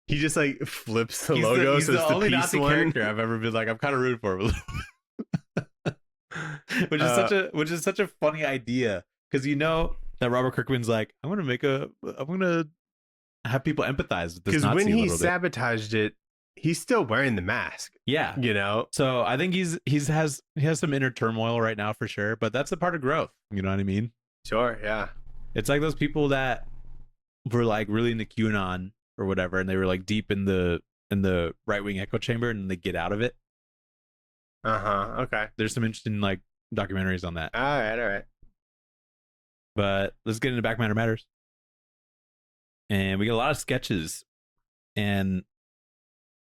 He just like flips the He's logo. he's So it's the only peace Nazi one. character I've ever been like, I'm kind of rooting for him. which is such a funny idea, because you know that Robert Kirkman's like, I'm gonna have people empathize with this Because Nazi when a he little bit. sabotaged it, he's still wearing the mask. Yeah. You know? So I think he has some inner turmoil right now for sure, but that's a part of growth. You know what I mean? Sure, yeah. It's like those people that were like really into QAnon or whatever, and they were like deep in the right wing echo chamber, and they get out of it. Okay. There's some interesting like documentaries on that. All right. But let's get into Back Matter Matters. And we get a lot of sketches, and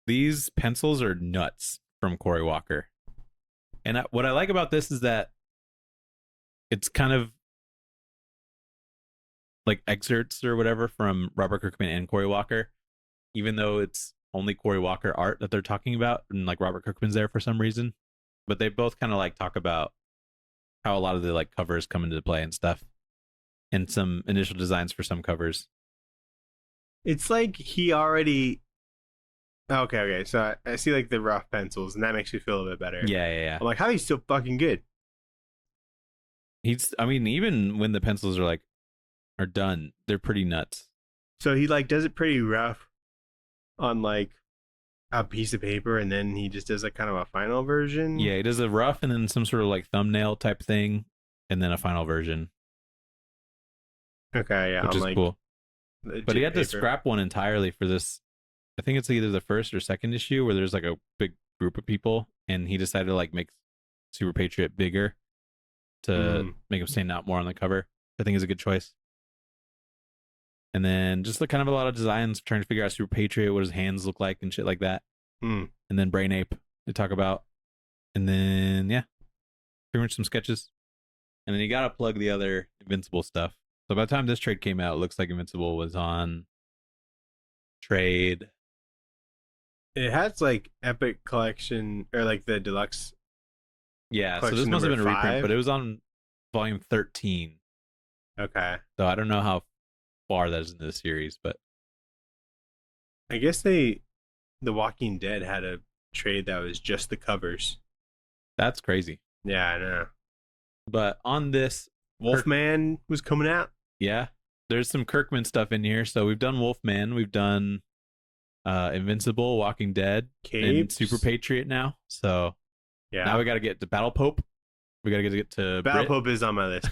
these pencils are nuts from Cory Walker. And what I like about this is that it's kind of like excerpts or whatever from Robert Kirkman and Cory Walker, even though it's only Cory Walker art that they're talking about, and like Robert Kirkman's there for some reason. But they both kind of like talk about how a lot of the like covers come into play and stuff, and some initial designs for some covers. It's like he already. Okay. So I see like the rough pencils, and that makes me feel a little bit better. Yeah. I'm like, how are you still fucking good? I mean, even when the pencils are done, they're pretty nuts. So he like does it pretty rough on like a piece of paper, and then he just does like kind of a final version. Yeah, he does a rough and then some sort of like thumbnail type thing, and then a final version. Okay, yeah, which is like, cool. But he had to paper. scrap one entirely for this. I think it's either the first or second issue where there's like a big group of people, and he decided to like make SuperPatriot bigger to make him stand out more on the cover. I think is a good choice. And then just like kind of a lot of designs trying to figure out SuperPatriot, what his hands look like and shit like that. And then Brain Ape they talk about. And then yeah, pretty much some sketches. And then you gotta plug the other Invincible stuff. So by the time this trade came out, it looks like Invincible was on trade. It has like Epic Collection or like the deluxe. Yeah, so this must have been a reprint, 5? but it was on volume 13. Okay. So I don't know how far that is into the series, but I guess The Walking Dead had a trade that was just the covers. That's crazy. Yeah, I know. But on this, Wolfman was coming out. yeah, there's some Kirkman stuff in here. So we've done Wolfman, we've done Invincible, Walking Dead, Capes. and SuperPatriot now. So Yeah. now we got to get to Battle Pope. We got to get to Battle Brit. Pope is on my list.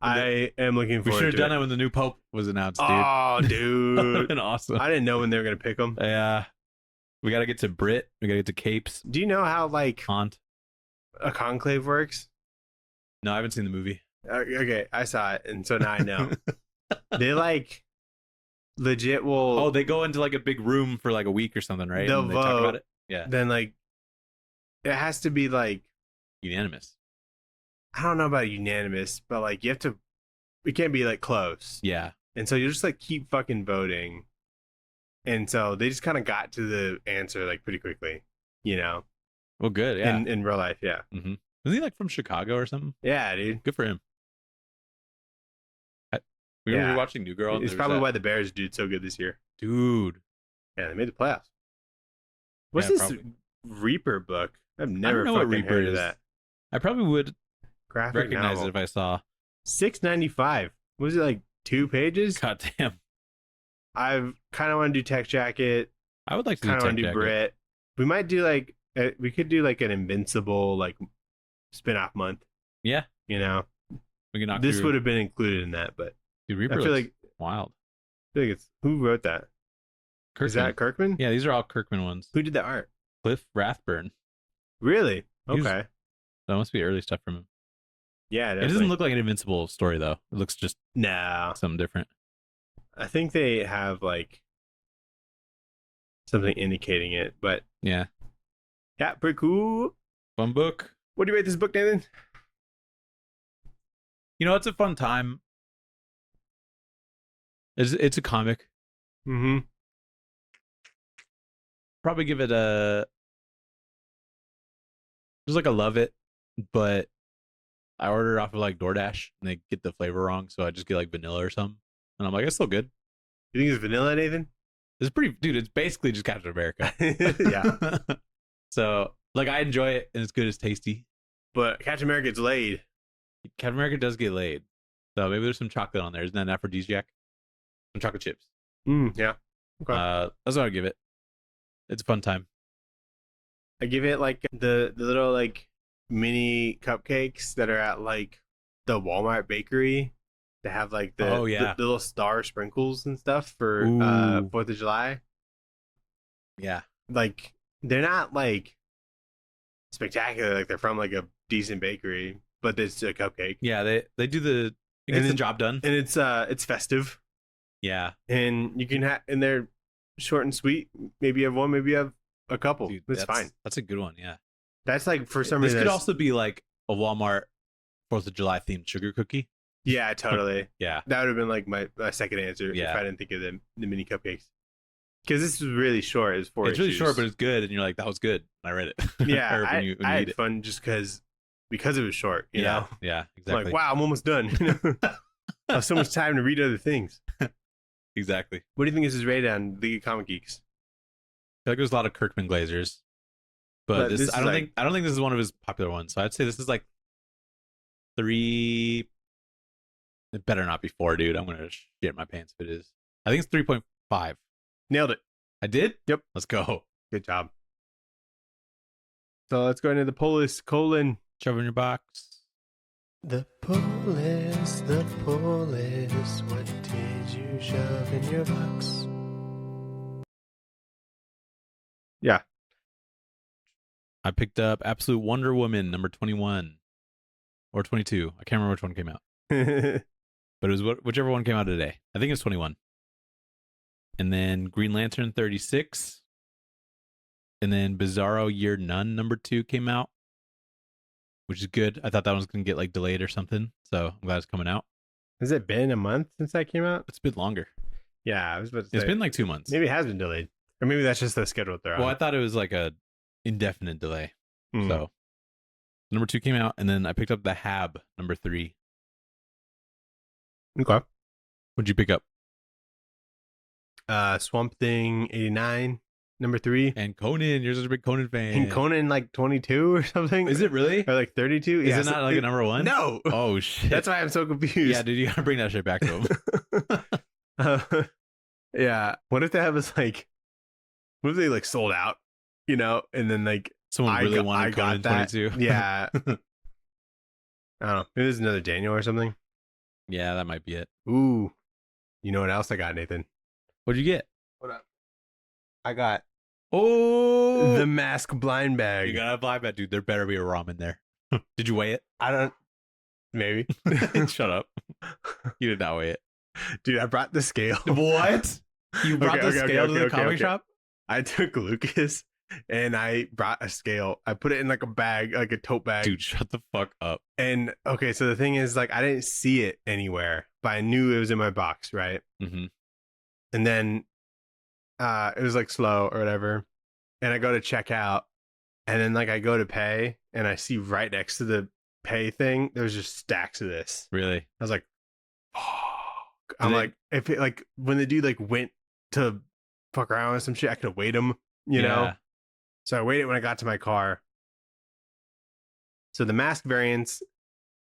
I am looking forward to it. We should have done it when the new Pope was announced, dude. Oh, That would dude. have been awesome. I didn't know when they were going to pick them. Yeah. We got to get to Brit. We got to get to Capes. Do you know how, like, Aunt. a conclave works? No, I haven't seen the movie. Okay, I saw it, and so now I know. They, like, legit will... Oh, they go into, like, a big room for, like, a week or something, right? They'll And they talk about it? Yeah. Then, like, it has to be, like... Unanimous. I don't know about unanimous, but, like, you have to... It can't be, like, close. Yeah. And so you just, like, keep fucking voting. And so they just kind of got to the answer, like, pretty quickly, you know? Well, good, yeah. In real life, yeah. Mm-hmm. Isn't he, like, from Chicago or something? Yeah, dude. Good for him. We were rewatching New Girl. It's probably why the Bears did so good this year. Dude. Yeah, they made the playoffs. What's this Reaper book? I've never fucking heard of that. I probably would Graphic recognize novel. it if I saw. $6.95. Was it like 2 pages? God damn. I kind of want to do Tech Jacket. I would like to kind of want to do Brit. We might do like we could do like an Invincible like spin-off month. Yeah. You know, we can knock this through. would have been included in that, but Dude, Reaper I feel like wild. I feel like it's who wrote that? Kirkman. Is that Kirkman? Yeah, these are all Kirkman ones. Who did the art? Cliff Rathburn. Really? He was- Okay. That must be early stuff from him. Yeah, It definitely. doesn't look like an Invincible story though. It looks just No. something different. I think they have like something indicating it, but Yeah. yeah, pretty cool. Fun book. What do you rate this book, Nathan? You know, it's a fun time. It's a comic. Mm-hmm. Probably give it a. There's like a love it, but I order off of like DoorDash and they get the flavor wrong, so I just get like vanilla or something, and I'm like, it's still good. You think it's vanilla, Nathan? It's pretty, dude. It's basically just Captain America. Yeah. So like, I enjoy it and it's good. It's tasty. But Captain America gets laid. Captain America does get laid, so maybe there's some chocolate on there. Isn't that an aphrodisiac? Some chocolate chips. Yeah. Okay. That's what I give it. It's a fun time. I give it like the little like mini cupcakes that are at like the Walmart bakery. They have like the little star sprinkles and stuff for 4th of July. Yeah. Like they're not like spectacular, like they're from like a decent bakery, but it's a cupcake. Yeah, they do the it gets the job done. And it's festive. Yeah. And you can have and they're short and sweet. Maybe you have one, maybe you have a couple. Dude, that's fine. That's a good one, yeah. That's like for some this reason. This could also be like a Walmart 4th of July themed sugar cookie. Yeah, totally. Yeah. That would have been like my second answer if I didn't think of the mini cupcakes. Because this is really short. It's 4 It's really short, but it's good. And you're like, that was good. And I read it. Yeah, when I had fun just because it was short, you know? Yeah, exactly. I'm like, wow, I'm almost done. I have so much time to read other things. Exactly. What do you think this is rated on League of Comic Geeks? I feel like there's a lot of Kirkman Glazers. But this I don't think this is one of his popular ones. So I'd say this is like 3. It better not be 4, dude. I'm gonna shit my pants if it is. I think it's 3.5. Nailed it. I did? Yep. Let's go. Good job. So let's go into the pull list. Colon. Shove in your box. The pull list. What did you shove in your box? Yeah. I picked up Absolute Wonder Woman number 21 or 22. I can't remember which one came out. But it was whichever one came out today. I think it's 21. And then Green Lantern 36. And then Bizarro Year None number 2 came out, which is good. I thought that one was going to get like delayed or something. So I'm glad it's coming out. Has it been a month since that came out? It's been longer. Yeah, I was about to say. It's been like 2 months. Maybe it has been delayed. Or maybe that's just the schedule they're on. Well, I thought it was like a indefinite delay. Mm. So number 2 came out, and then I picked up the Hab number 3. Okay. What'd you pick up? Swamp Thing 89, number 3. And Conan, you're such a big Conan fan. And Conan like 22 or something. Is it really? Or like 32? Is it not like a number 1? No. Oh shit. That's why I'm so confused. Yeah, dude, you gotta bring that shit back to him. Yeah. What if they have us like? What if they like sold out? You know, and then like Someone really wanted Conan 22. Yeah. I don't know. Maybe there's another Daniel or something. Yeah, that might be it. Ooh. You know what else I got, Nathan? What'd you get? Hold up. I got the mask blind bag. You got a blind bag, dude. There better be a ROM in there. Did you weigh it? I don't. Maybe. Shut up. You did not weigh it. Dude, I brought the scale. What? You brought the scale to the comic shop? I took Lucas and I brought a scale. I put it in like a bag, like a tote bag. Dude, shut the fuck up. And okay, so the thing is, like, I didn't see it anywhere, but I knew it was in my box, right? Mm-hmm. And then it was like slow or whatever. And I go to check out, and then like I go to pay, and I see right next to the pay thing, there's just stacks of this. Really? I was like, oh. I'm like, if it like when the dude like went to fuck around with some shit, I could have weighed him, you know? So I waited when I got to my car. So the mask variants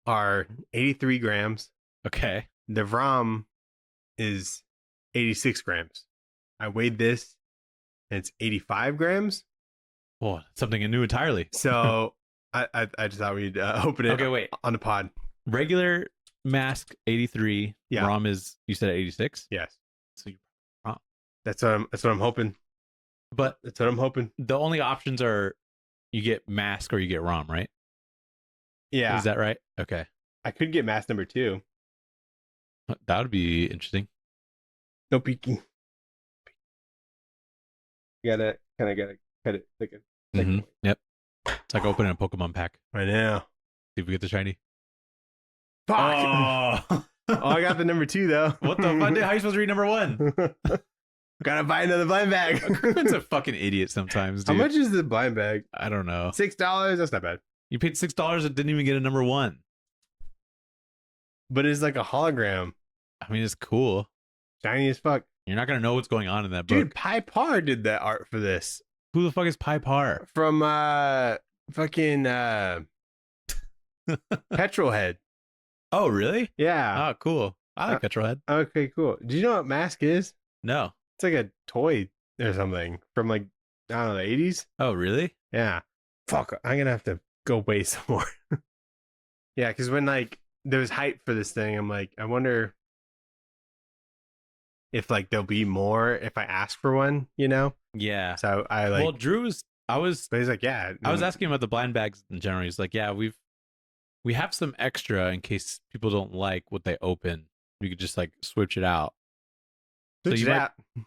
are 83 grams. Okay. The ROM is 86 grams. I weighed this and it's 85 grams. Oh, something new entirely. So I just thought we'd open it. Okay, wait. On the pod. Regular mask 83. Yeah. ROM is, you said 86? Yes. So you wrong. That's what I'm hoping. But that's what I'm hoping. The only options are you get mask or you get ROM, right? Yeah. Is that right? Okay. I could get mask number 2. That would be interesting. No peeking. You gotta cut it thicker. Mm-hmm. Yep. It's like opening a Pokemon pack. I know. See if we get the shiny. Fuck. Oh, I got the number 2 though. What the fuck? How are you supposed to read number 1? Gotta buy another blind bag. Kirkman's a fucking idiot sometimes, dude. How much is the blind bag? I don't know. $6? That's not bad. You paid $6 and didn't even get a number 1. But it's like a hologram. I mean, it's cool. Shiny as fuck. You're not gonna know what's going on in that book. Dude, Pi Par did that art for this. Who the fuck is Pi Par? From fucking Petrolhead. Oh, really? Yeah. Oh, cool. I like Petrolhead. Okay, cool. Do you know what Mask is? No. It's like a toy or something from like, I don't know, the 80s. Oh, really? Yeah. Fuck, I'm gonna have to go weigh some more. Yeah, because when like there was hype for this thing, I'm like, I wonder if like there'll be more if I ask for one, you know? Yeah. So I like. Well, But he's like, yeah. I was asking about the blind bags in general. He's like, yeah, we have some extra in case people don't like what they open. We could just like switch it out.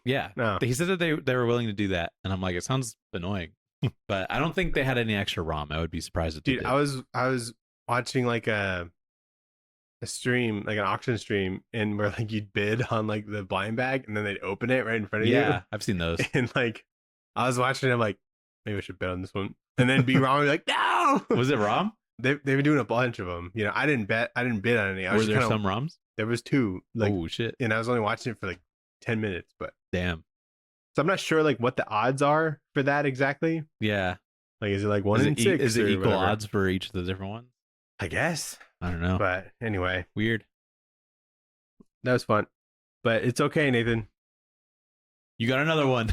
Yeah. No. He said that they were willing to do that, and I'm like, it sounds annoying, but I don't think they had any extra ROM. I would be surprised if they did. I was watching like a stream, like an auction stream, and where like you'd bid on like the blind bag, and then they'd open it right in front of you. Yeah, I've seen those. And like I was watching, I'm like, maybe I should bet on this one, and then be wrong. Like, no. Was it ROM? They've been doing a bunch of them. You know, I didn't bid on any. Were there some ROMs? There was 2. Like, oh shit! And I was only watching it for like 10 minutes, but damn. So I'm not sure like what the odds are for that exactly. Yeah. Like, is it like 1 in 6? Is it equal whatever? odds for each of the different ones? I guess. I don't know. But anyway, weird. That was fun. But it's okay, Nathan. You got another one.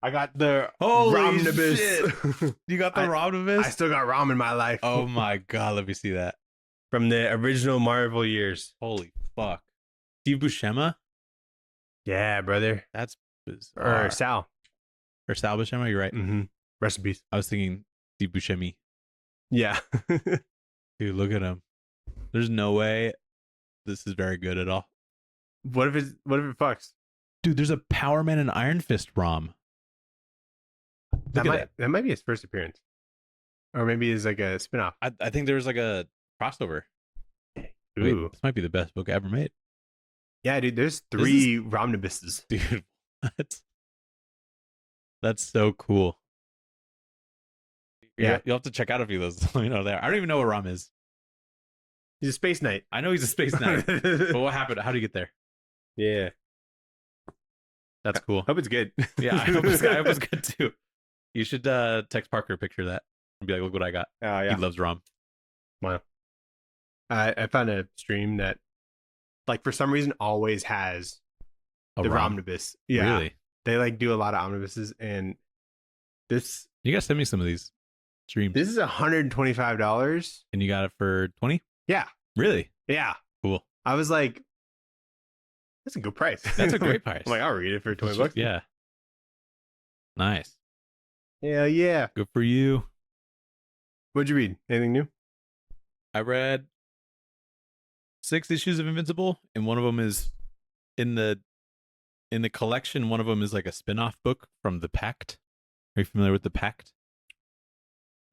I got the Holy Romnibus. shit. You got the Romnibus? I still got Rom in my life. Oh my god, let me see that. From the original Marvel years. Holy fuck. Steve Buscema? Yeah, brother. That's bizarre. Or Sal. Or Sal Buscema, you're right. Mm-hmm. Rest in peace. I was thinking Steve Buscemi. Yeah. Dude, look at him. There's no way this is very good at all. What if it fucks? Dude, there's a Power Man and Iron Fist ROM. That might be his first appearance. Or maybe it's like a spinoff. I think there's like a crossover. Ooh. Wait, this might be the best book ever made. Yeah, dude, there's 3 Romnibuses. Dude, what? That's so cool. Yeah. You'll have to check out a few of those. You know, there. I don't even know what ROM is. He's a space knight. I know he's a space knight. But what happened? How did he get there? Yeah. That's cool. Hope it's good. Yeah, I hope it's good too. You should text Parker a picture of that and be like, look what I got. Oh yeah. He loves ROM. Wow. I found a stream that, like, for some reason always has the omnibus. Yeah. Really? They like do a lot of omnibuses, and this. You guys send me some of these streams. This is $125, and you got it for 20? Yeah. Really? Yeah. Cool. I was like, that's a good price. That's a great price. I'm like, I'll read it for $20. Yeah. Nice. Hell yeah. Good for you. What'd you read? Anything new? I read 6 issues of Invincible, and one of them is in the collection. One of them is like a spin-off book from The Pact. Are you familiar with The Pact?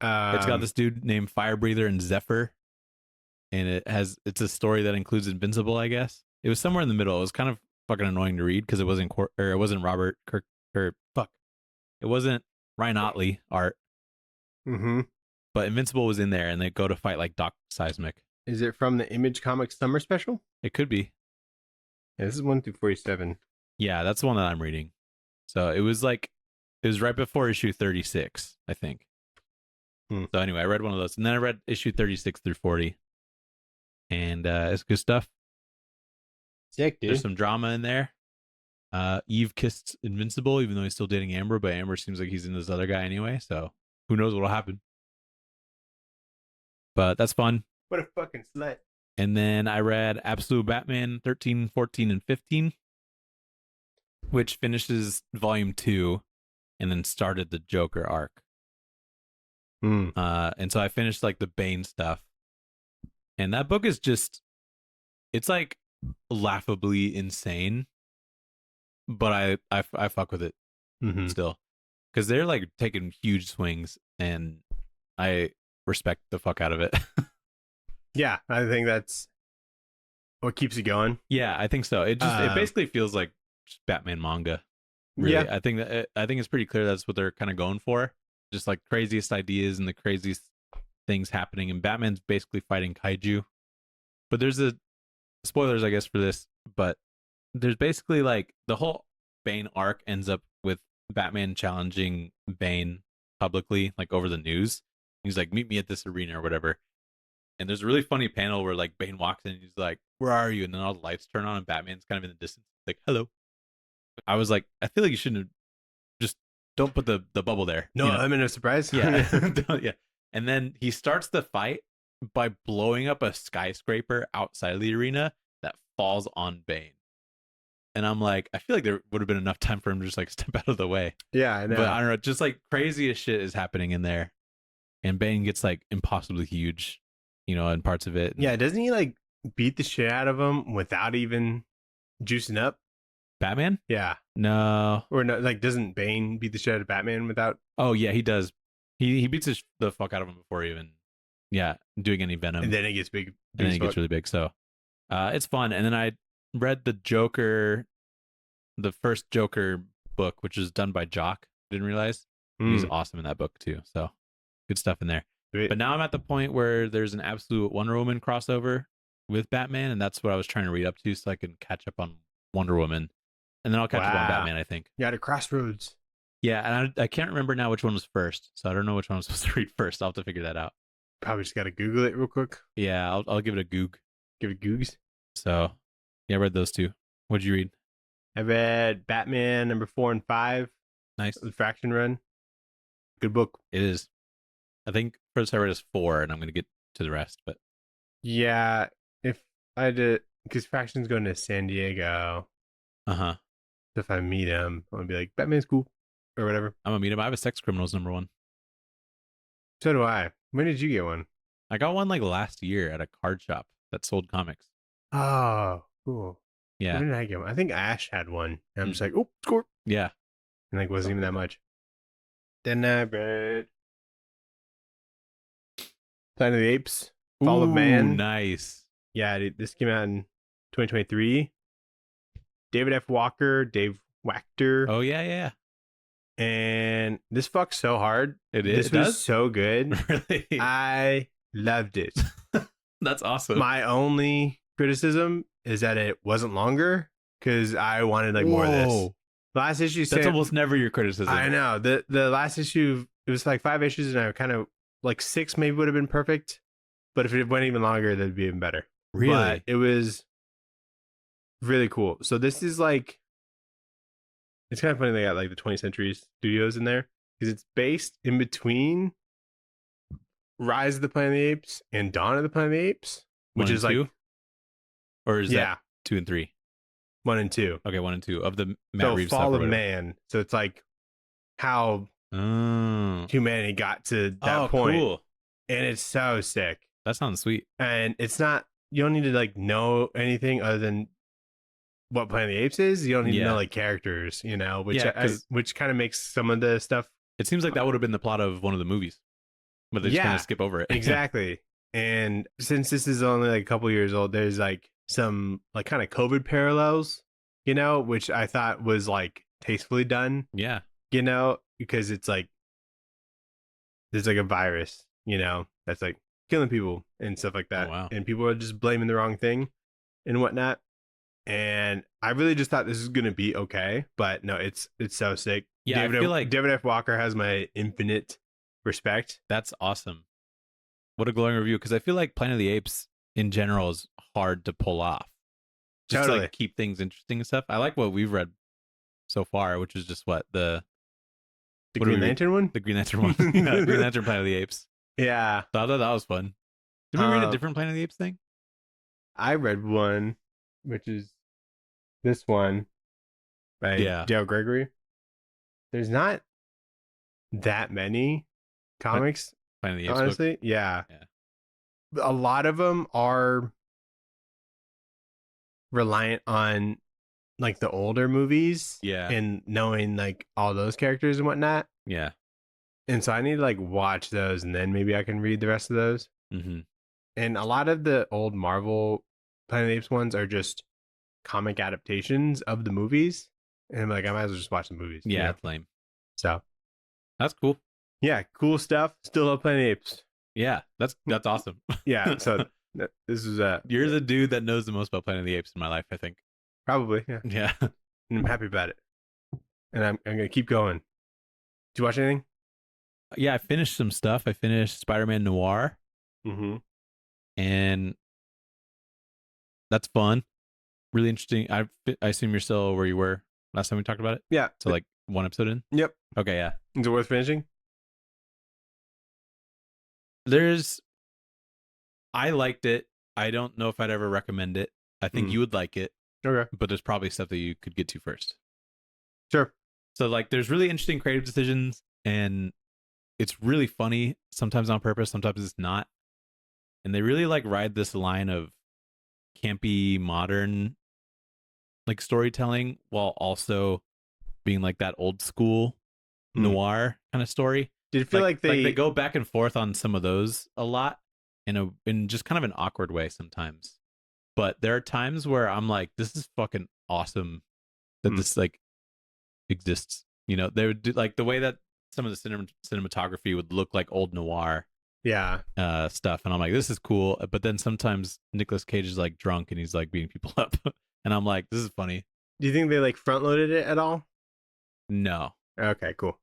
It's got this dude named Firebreather and Zephyr, and it's a story that includes Invincible, I guess. It was somewhere in the middle. It was kind of fucking annoying to read because it wasn't Robert Kirk or fuck. It wasn't Ryan Otley art. Mm-hmm. But Invincible was in there, and they go to fight like Doc Seismic. Is it from the Image Comics Summer Special? It could be. Yeah, this is 1 through 47. Yeah, that's the one that I'm reading. So it was right before issue 36, I think. So anyway, I read one of those, and then I read issue 36 through 40, and it's good stuff. Sick, dude. There's some drama in there. Eve kissed Invincible, even though he's still dating Amber, but Amber seems like he's in this other guy anyway, so who knows what'll happen. But that's fun. What a fucking slut. And then I read Absolute Batman 13, 14, and 15, which finishes volume 2 and then started the Joker arc. And so I finished like the Bane stuff. And that book is just, it's like laughably insane, but I fuck with it still. Because they're like taking huge swings, and I respect the fuck out of it. Yeah, I think that's what keeps it going. Yeah, I think so. It basically feels like just Batman manga. Really. Yeah. I think it's pretty clear that's what they're kind of going for. Just like craziest ideas and the craziest things happening, and Batman's basically fighting kaiju. But there's spoilers, I guess, for this, but there's basically like the whole Bane arc ends up with Batman challenging Bane publicly, like over the news. He's like, meet me at this arena or whatever. And there's a really funny panel where like Bane walks in and he's like, where are you? And then all the lights turn on and Batman's kind of in the distance, like, hello. I was like, I feel like you shouldn't have, just don't put the bubble there. No, you know? I'm in a surprise. Yeah. Yeah. And then he starts the fight by blowing up a skyscraper outside of the arena that falls on Bane. And I'm like, I feel like there would have been enough time for him to just like step out of the way. Yeah, I know. But I don't know, just like craziest shit is happening in there. And Bane gets like impossibly huge, you know, in parts of it. Yeah, doesn't he like beat the shit out of him without even juicing up? Batman? Yeah. No. Or no, like doesn't Bane beat the shit out of Batman without? Oh yeah, he does. He beats the fuck out of him before even, doing any venom. And then it gets big. And then it gets really big. So it's fun. And then I read the first Joker book, which is done by Jock. Didn't realize. He's awesome in that book too. So good stuff in there. Great. But now I'm at the point where there's an absolute Wonder Woman crossover with Batman, and that's what I was trying to read up to so I can catch up on Wonder Woman. And then I'll catch up on Batman, I think. Yeah, at a crossroads. Yeah, and I can't remember now which one was first, so I don't know which one I'm supposed to read first. I'll have to figure that out. Probably just got to Google it real quick. Yeah, I'll give it a goog. Give it googs. So, yeah, I read those two. What'd you read? I read Batman number 4 and 5. Nice. The Fraction Run. Good book. It is. I think first I read is 4, and I'm going to get to the rest. But yeah, if I did, because Fraction's going to San Diego. So if I meet him, I'm going to be like, Batman's cool. Or whatever. I'm going to meet him. I have a Sex Criminals number 1. So do I. When did you get one? I got one like last year at a card shop that sold comics. Oh, cool. Yeah. When did I get one? I think Ash had one. And I'm just like, oh, score. Yeah. And like, wasn't even that much. Then I read Planet of the Apes, Fall of Man. Nice. Yeah, this came out in 2023. David F. Walker, Dave Wachter. Oh, yeah. And this fucks so hard. It is. This was so good. Really? I loved it. That's awesome. My only criticism is that it wasn't longer because I wanted like more of this. Last issue. That's almost never your criticism. I know the last issue. It was like 5 issues, and I kind of like 6 maybe would have been perfect. But if it went even longer, that'd be even better. Really? But it was really cool. So this is like, it's kind of funny they got like the 20th Century Studios in there because it's based in between Rise of the Planet of the Apes and Dawn of the Planet of the Apes, which is like, or is that 2 and 3? 1 and 2. Okay, 1 and 2 of the Matt Reeves Fall stuff. of Man. So it's like how humanity got to that point. Cool. And it's so sick. That sounds sweet. And it's not, you don't need to like know anything other than what Planet of the Apes is. You don't need to know like characters, you know, which kind of makes some of the stuff. It seems like that would have been the plot of one of the movies, but they just kind of skip over it. Exactly. And since this is only like a couple years old, there's like some like kind of COVID parallels, you know, which I thought was like tastefully done. Yeah. You know, because it's like there's like a virus, you know, that's like killing people and stuff like that. Oh, wow. And people are just blaming the wrong thing and whatnot. And I really just thought this was gonna be okay, but no, it's so sick. Yeah, I feel like David F. Walker has my infinite respect. That's awesome. What a glowing review, because I feel like Planet of the Apes in general is hard to pull off. Just to like keep things interesting and stuff. I like what we've read so far, which is just the Green Lantern one? The Green Lantern one. Yeah, Green Lantern Planet of the Apes. Yeah. So I thought that was fun. Did we read a different Planet of the Apes thing? I read one, which is this one by Dale Gregory. There's not that many comics. Planet of the Apes honestly. Book? Yeah. A lot of them are reliant on like the older movies. Yeah. And knowing like all those characters and whatnot. Yeah. And so I need to like watch those and then maybe I can read the rest of those. Mm-hmm. And a lot of the old Marvel Planet of the Apes ones are just comic adaptations of the movies. And I'm like, I might as well just watch the movies. Yeah, that's lame. So that's cool. Yeah, cool stuff. Still love Planet of the Apes. Yeah, that's awesome. Yeah, so this is you're the dude that knows the most about Planet of the Apes in my life, I think. Probably, yeah. Yeah. And I'm happy about it. And I'm gonna keep going. Did you watch anything? Yeah, I finished some stuff. I finished Spider-Man Noir. Mm-hmm. And that's fun. Really interesting. I assume you're still where you were last time we talked about it? Yeah. So like one episode in? Yep. Okay, yeah. Is it worth finishing? I liked it. I don't know if I'd ever recommend it. I think you would like it. Okay. But there's probably stuff that you could get to first. Sure. So like there's really interesting creative decisions and it's really funny, sometimes on purpose, sometimes it's not. And they really like ride this line of campy modern like storytelling while also being like that old school noir kind of story. Did it feel like they go back and forth on some of those a lot in just kind of an awkward way sometimes. But there are times where I'm like, this is fucking awesome that this like exists. You know, they would do like the way that some of the cinematography would look like old noir stuff. And I'm like, this is cool. But then sometimes Nicolas Cage is like drunk and he's like beating people up. And I'm like, this is funny. Do you think they like front loaded it at all? No. Okay, cool.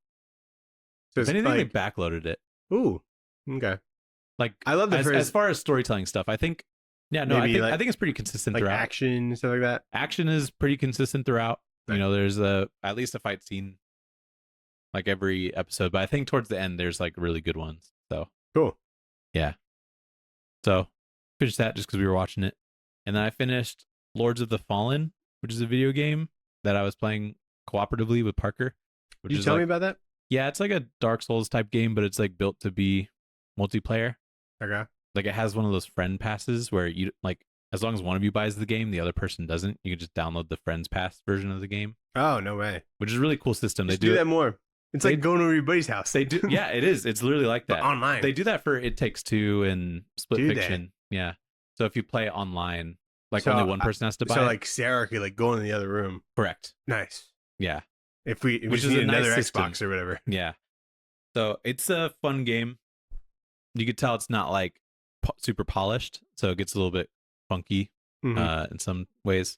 So if anything, they backloaded it. Ooh. Okay. Like I love the as far as storytelling stuff, I think I think it's pretty consistent like throughout. Action and stuff like that. Action is pretty consistent throughout. Right. You know, there's at least a fight scene like every episode, but I think towards the end there's like really good ones. So cool. Yeah. So finished that just because we were watching it. And then I finished Lords of the Fallen, which is a video game that I was playing cooperatively with Parker. Did you tell me about that? Yeah, it's like a Dark Souls type game, but it's like built to be multiplayer. Okay. Like it has one of those friend passes where you like, as long as one of you buys the game, the other person doesn't. You can just download the friends pass version of the game. Oh, no way. Which is a really cool system. They do that more. It's like going to everybody's house. They do. Yeah, it is. It's literally like that. But online. They do that for It Takes Two and Split Fiction. Yeah. So if you play online, like only one person has to buy. So it. like Sarah could like go in the other room. Correct. Nice. Yeah. If we which is need another nice Xbox or whatever. Yeah. So it's a fun game. You could tell it's not like super polished, so it gets a little bit funky in some ways.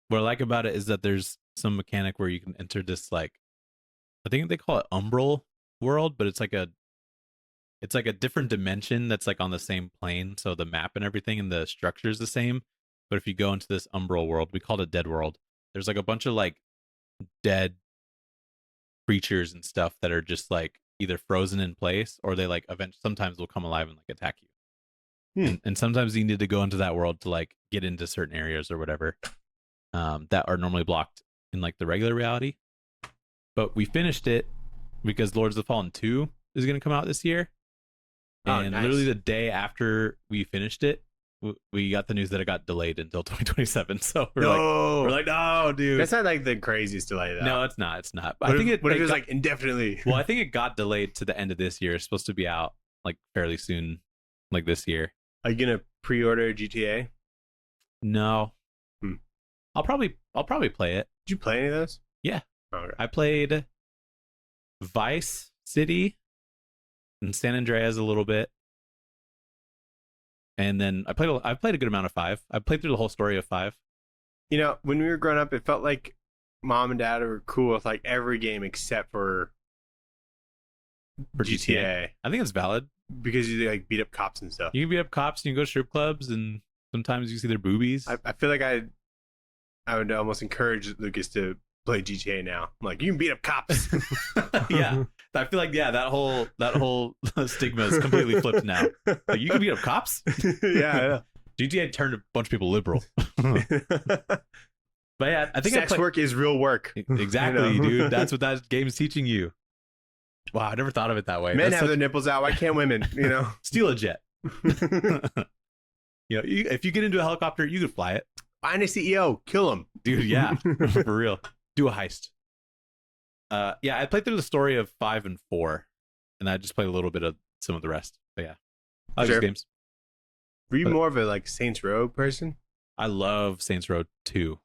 what I like about it is that there's some mechanic where you can enter this like, I think they call it umbral world, but it's like a different dimension that's like on the same plane. So the map and everything and the structure is the same. But if you go into this umbral world, we call it a dead world. There's like a bunch of like dead creatures and stuff that are just like either frozen in place or they like sometimes will come alive and like attack you. And sometimes you need to go into that world to like get into certain areas or whatever that are normally blocked in like the regular reality. But we finished it because Lords of the Fallen 2 is going to come out this year. And nice. Literally the day after we finished it, we got the news that it got delayed until 2027. So we're like, no, dude. That's not like the craziest delay, though. No, it's not. It's not. I think it was like indefinitely. Well, I think it got delayed to the end of this year. It's supposed to be out like fairly soon, like this year. Are you gonna pre-order GTA? No. I'll probably play it. Did you play any of those? Yeah. Okay. I played Vice City and San Andreas a little bit. And then I played a good amount of 5. I played through the whole story of 5. You know, when we were growing up, it felt like mom and dad were cool with like every game except for GTA. I think it's valid. Because you like beat up cops and stuff. You can beat up cops and you can go to strip clubs and sometimes you see their boobies. I feel like I would almost encourage Lucas to play GTA now. I'm like, you can beat up cops. Yeah. I feel like that whole stigma is completely flipped now. Like, you can beat up cops? Yeah. GTA turned a bunch of people liberal. But yeah, I think sex work is real work. Exactly, dude. That's what that game is teaching you. Wow, I never thought of it that way. Men have their nipples out. Why can't women? You know, steal a jet. If you get into a helicopter, you can fly it. Find a CEO, kill him, dude. Yeah, for real. Do a heist. Yeah, I played through the story of 5 and 4, and I just played a little bit of some of the rest. But yeah, I like these games. Were you more of a like Saints Row person? I love Saints Row 2,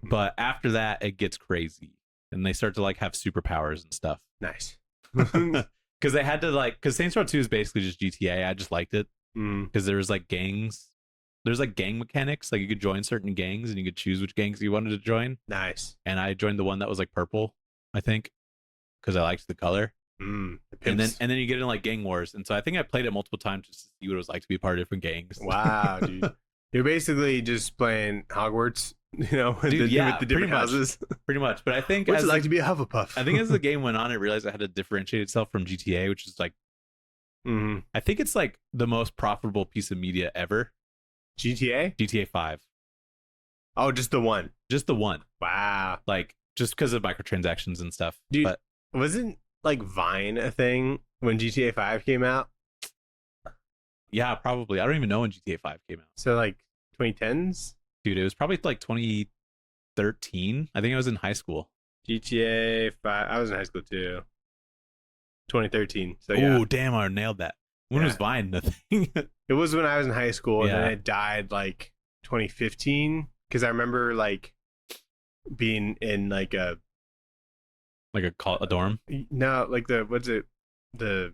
but after that, it gets crazy, and they start to like have superpowers and stuff. Nice. Because they had to because Saints Row 2 is basically just GTA. I just liked it because there was like gangs. There's like gang mechanics. Like you could join certain gangs and you could choose which gangs you wanted to join. Nice. And I joined the one that was like purple, I think, because I liked the color. The and then you get in like gang wars. And so I think I played it multiple times just to see what it was like to be a part of different gangs. Wow, dude. You're basically just playing Hogwarts, with Dude, the different houses. Pretty much. But I think what's it like to be a Hufflepuff? I think as the game went on, I realized I had to differentiate itself from GTA, which is like, I think it's like the most profitable piece of media ever. GTA 5. Oh, just the one. Just the one. Wow. Like just because of microtransactions and stuff. Dude, but wasn't like Vine a thing when GTA 5 came out? Yeah, probably. I don't even know when GTA 5 came out. So like 2010s? Dude, it was probably like 2013. I think I was in high school. GTA 5. I was in high school too. 2013. So yeah. Oh, damn, I nailed that. When was Vine the thing? It was when I was in high school, and then it died like 2015. Because I remember like being in like a dorm. No, like the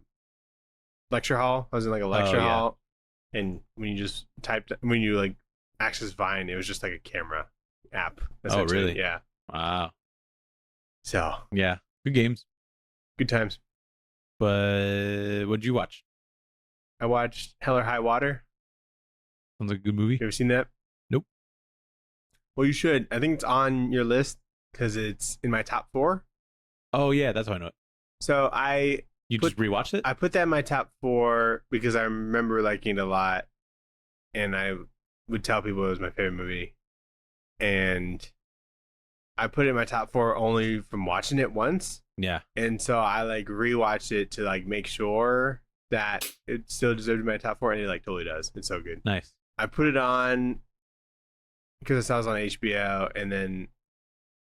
lecture hall. I was in like a lecture hall, and when you like access Vine, it was just like a camera app. Oh, really? Yeah. Wow. So yeah, good games, good times. But what'd you watch? I watched Hell or High Water. Sounds like a good movie. You ever seen that? Nope. Well, you should. I think it's on your list because it's in my top 4. Oh yeah, that's how I know it. So just rewatched it? I put that in my top 4 because I remember liking it a lot, and I would tell people it was my favorite movie. And I put it in my top 4 only from watching it once. Yeah. And so I like rewatched it to like make sure that it still deserved my top 4, and it like totally does. It's so good. Nice. I put it on because I saw it was on HBO, and then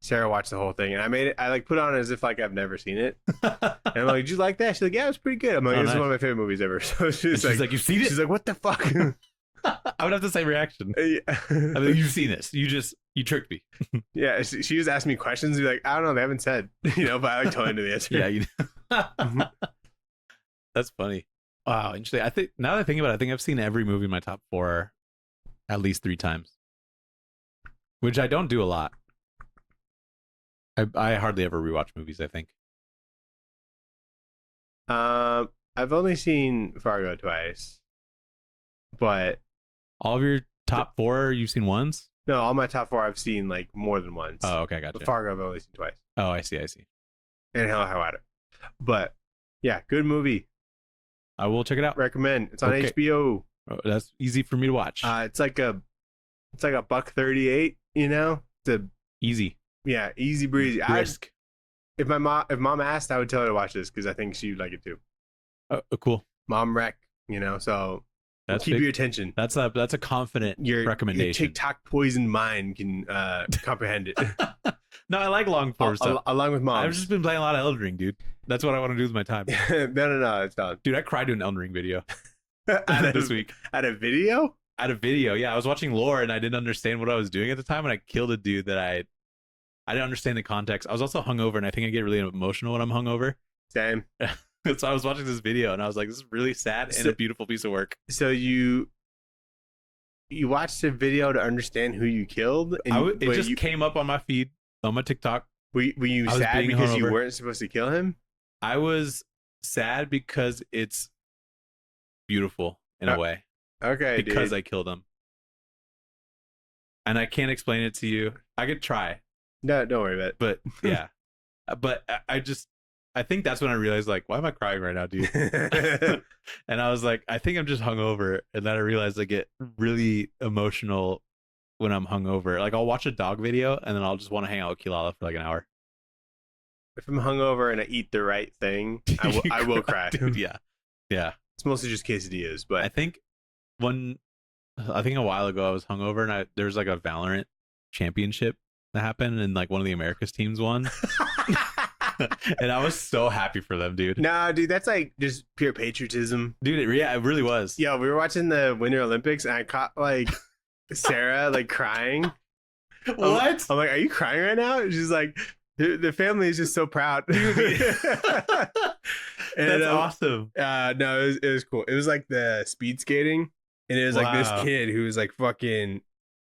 Sarah watched the whole thing, and I like put it on as if like I've never seen it. And I'm like, did you like that? She's like, yeah, it was pretty good. I'm like, this is one of my favorite movies ever. So she's like, you've seen it? She's like, what the fuck? I would have the same reaction. I mean, you've seen this. You tricked me. Yeah, she just asked me questions. You're like, I don't know, they haven't said, but I like totally know the answer. Yeah, That's funny. Wow, interesting. I think now that I think about it, I think I've seen every movie in my top 4 at least 3 times. which I don't do a lot. I hardly ever rewatch movies, I think. I've only seen Fargo twice, but All of your top 4 you've seen once? no, all my top 4 I've seen like more than once. Oh, okay, gotcha. But Fargo I've only seen twice. Oh, I see. And Hell or High Water. But yeah, good movie. I will check it out. Recommend. It's on Okay. HBO. Oh, that's easy for me to watch. It's like a $1.38. You know, it's Easy. easy breezy. Brisk. If mom asked, I would tell her to watch this because I think she'd like it too. Oh, cool. Mom rec, so That's keep big. your attention. That's a confident recommendation. Your TikTok poisoned mind can comprehend it. No, I like long form stuff. Along with mom. I've just been playing a lot of Elden Ring, dude. That's what I want to do with my time. No, it's not. Dude, I cried to an Elden Ring video This week. At a video? At a video, yeah. I was watching lore and I didn't understand what I was doing at the time, and I killed a dude that I didn't understand the context. I was also hungover, and I think I get really emotional when I'm hungover. Same. So I was watching this video and I was like, this is really sad and a beautiful piece of work. So you watched the video to understand who you killed? And It just came up on my feed, on my TikTok. Were you sad because you weren't supposed to kill him? I was sad because it's beautiful in a way. Okay, because dude. I killed him. And I can't explain it to you. I could try. No, don't worry about it. But yeah. But I think that's when I realized, like, why am I crying right now, dude? And I was like, I think I'm just hungover. And then I realized I get really emotional when I'm hungover. Like, I'll watch a dog video and then I'll just want to hang out with Kilala for like an hour. If I'm hungover and I eat the right thing, I will cry. Dude, yeah. It's mostly just quesadillas, but I think a while ago I was hungover and there was like a Valorant championship that happened and like one of the Americas teams won. And I was so happy for them, dude. Nah, dude, that's like just pure patriotism. Dude, it really was. Yeah, we were watching the Winter Olympics and I caught like Sarah like crying. What? I'm like, are you crying right now? She's like, the family is just so proud. That's awesome. No, it was cool. It was like the speed skating, and it was like this kid who was like fucking.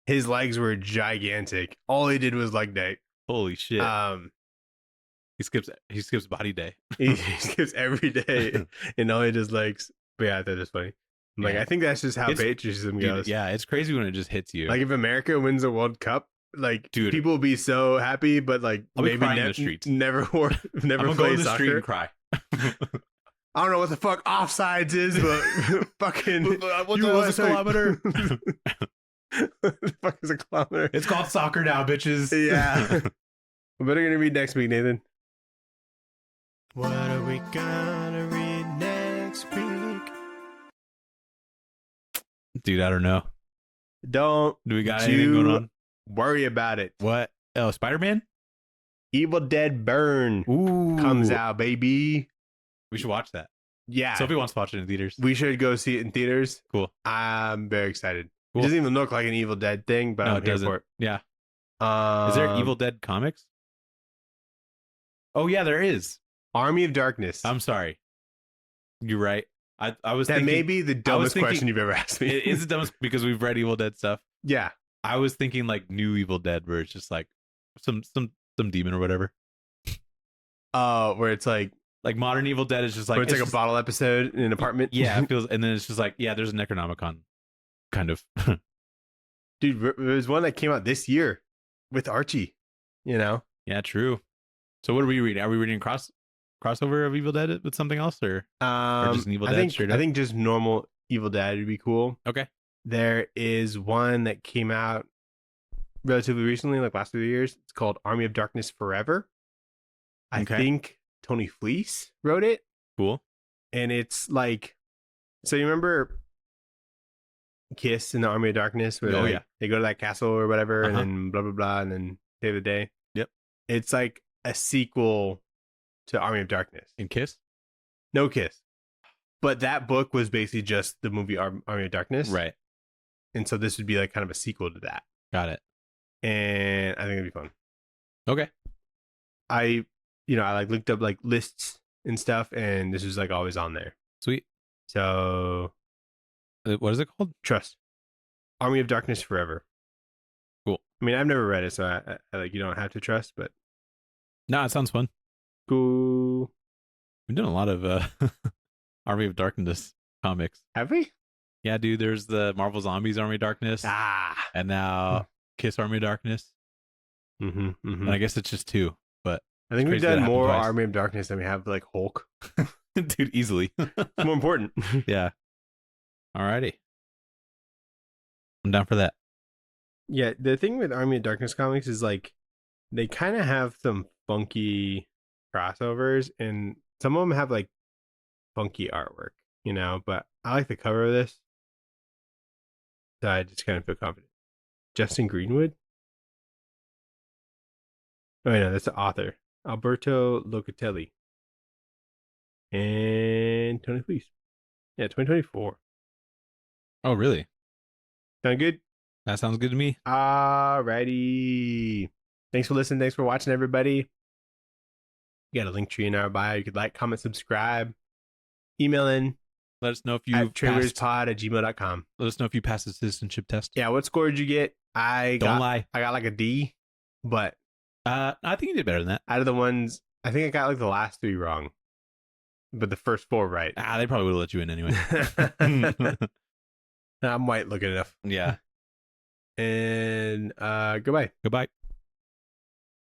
His legs were gigantic. All he did was leg day. Holy shit. He skips body day. he skips every day, and all he does legs. But yeah, I thought it was funny. I'm like, I think that's just how patriotism goes. Dude, yeah, it's crazy when it just hits you. Like if America wins a World Cup, like dude, people will be so happy, but like I'll maybe in the streets. never I'm gonna play go in the soccer. street and cry. I don't know what the fuck offsides is, but fucking what the hell is a kilometer? What the fuck is a kilometer? It's called soccer now, bitches. Yeah. What are you gonna read next week, Nathan? What are we gonna read next week? Dude, I don't know. Do we got anything going on? Worry about it. What? Oh, Spider-Man? Evil Dead Burn comes out, baby. We should watch that. Yeah. Sophie wants to watch it in theaters. We should go see it in theaters. Cool. I'm very excited. Cool. It doesn't even look like an Evil Dead thing, but I'm here for it. Yeah. Is there Evil Dead comics? Oh yeah, there is. Army of Darkness. I'm sorry. You're right. I was that thinking, may be the dumbest question you've ever asked me. It is the dumbest because we've read Evil Dead stuff. Yeah. I was thinking like new Evil Dead where it's just like some demon or whatever. Where it's like modern Evil Dead is just like where it's like a bottle episode in an apartment. Yeah, it feels, and then it's just like, yeah, there's a Necronomicon kind of. Dude, there's one that came out this year with Archie, you know? Yeah, true. So what are we reading? Are we reading crossover of Evil Dead with something else or just an Evil Dead? I think just normal Evil Dead would be cool. Okay. There is one that came out relatively recently, like last few years. It's called Army of Darkness Forever. I think Tony Fleece wrote it. Cool. And it's like, so you remember Kiss in the Army of Darkness where they go to that castle or whatever and then blah, blah, blah, and then save the day. Yep. It's like a sequel to Army of Darkness. In Kiss? No Kiss. But that book was basically just the movie Army of Darkness. Right. And so this would be like kind of a sequel to that. Got it. And I think it'd be fun. Okay. I like looked up like lists and stuff, and this was like always on there. Sweet. So what is it called? Trust. Army of Darkness Forever. Cool. I mean, I've never read it, so I like you don't have to trust, but No, it sounds fun. cool. We've done a lot of Army of Darkness comics. Have we? Yeah, dude. There's the Marvel Zombies Army of Darkness, and now Kiss Army of Darkness. Mm-hmm, And I guess it's just 2, but I think it's we've crazy that done happened more twice. Army of Darkness than we have like Hulk. dude, easily. It's more important. Yeah. Alrighty. I'm down for that. Yeah, the thing with Army of Darkness comics is like they kind of have some funky crossovers, and some of them have like funky artwork, you know. But I like the cover of this, so I just kind of feel confident. Justin Greenwood. Oh, yeah, that's the author, Alberto Locatelli, and Tony Fleece. Yeah, 2024. Oh, really? Sound good? That sounds good to me. Alrighty. Thanks for listening. Thanks for watching, everybody. You got a link tree in our bio. You could like, comment, subscribe, email in Let us know if you at tradewaiterspod@gmail.com. Let us know if you passed the citizenship test. Yeah, what score did you get? Don't lie. I got like a D, but I think you did better than that. out of the ones, I think I got like the last 3 wrong, but the first 4 right. They probably would have let you in anyway. I'm white looking enough. Yeah. And goodbye. Goodbye.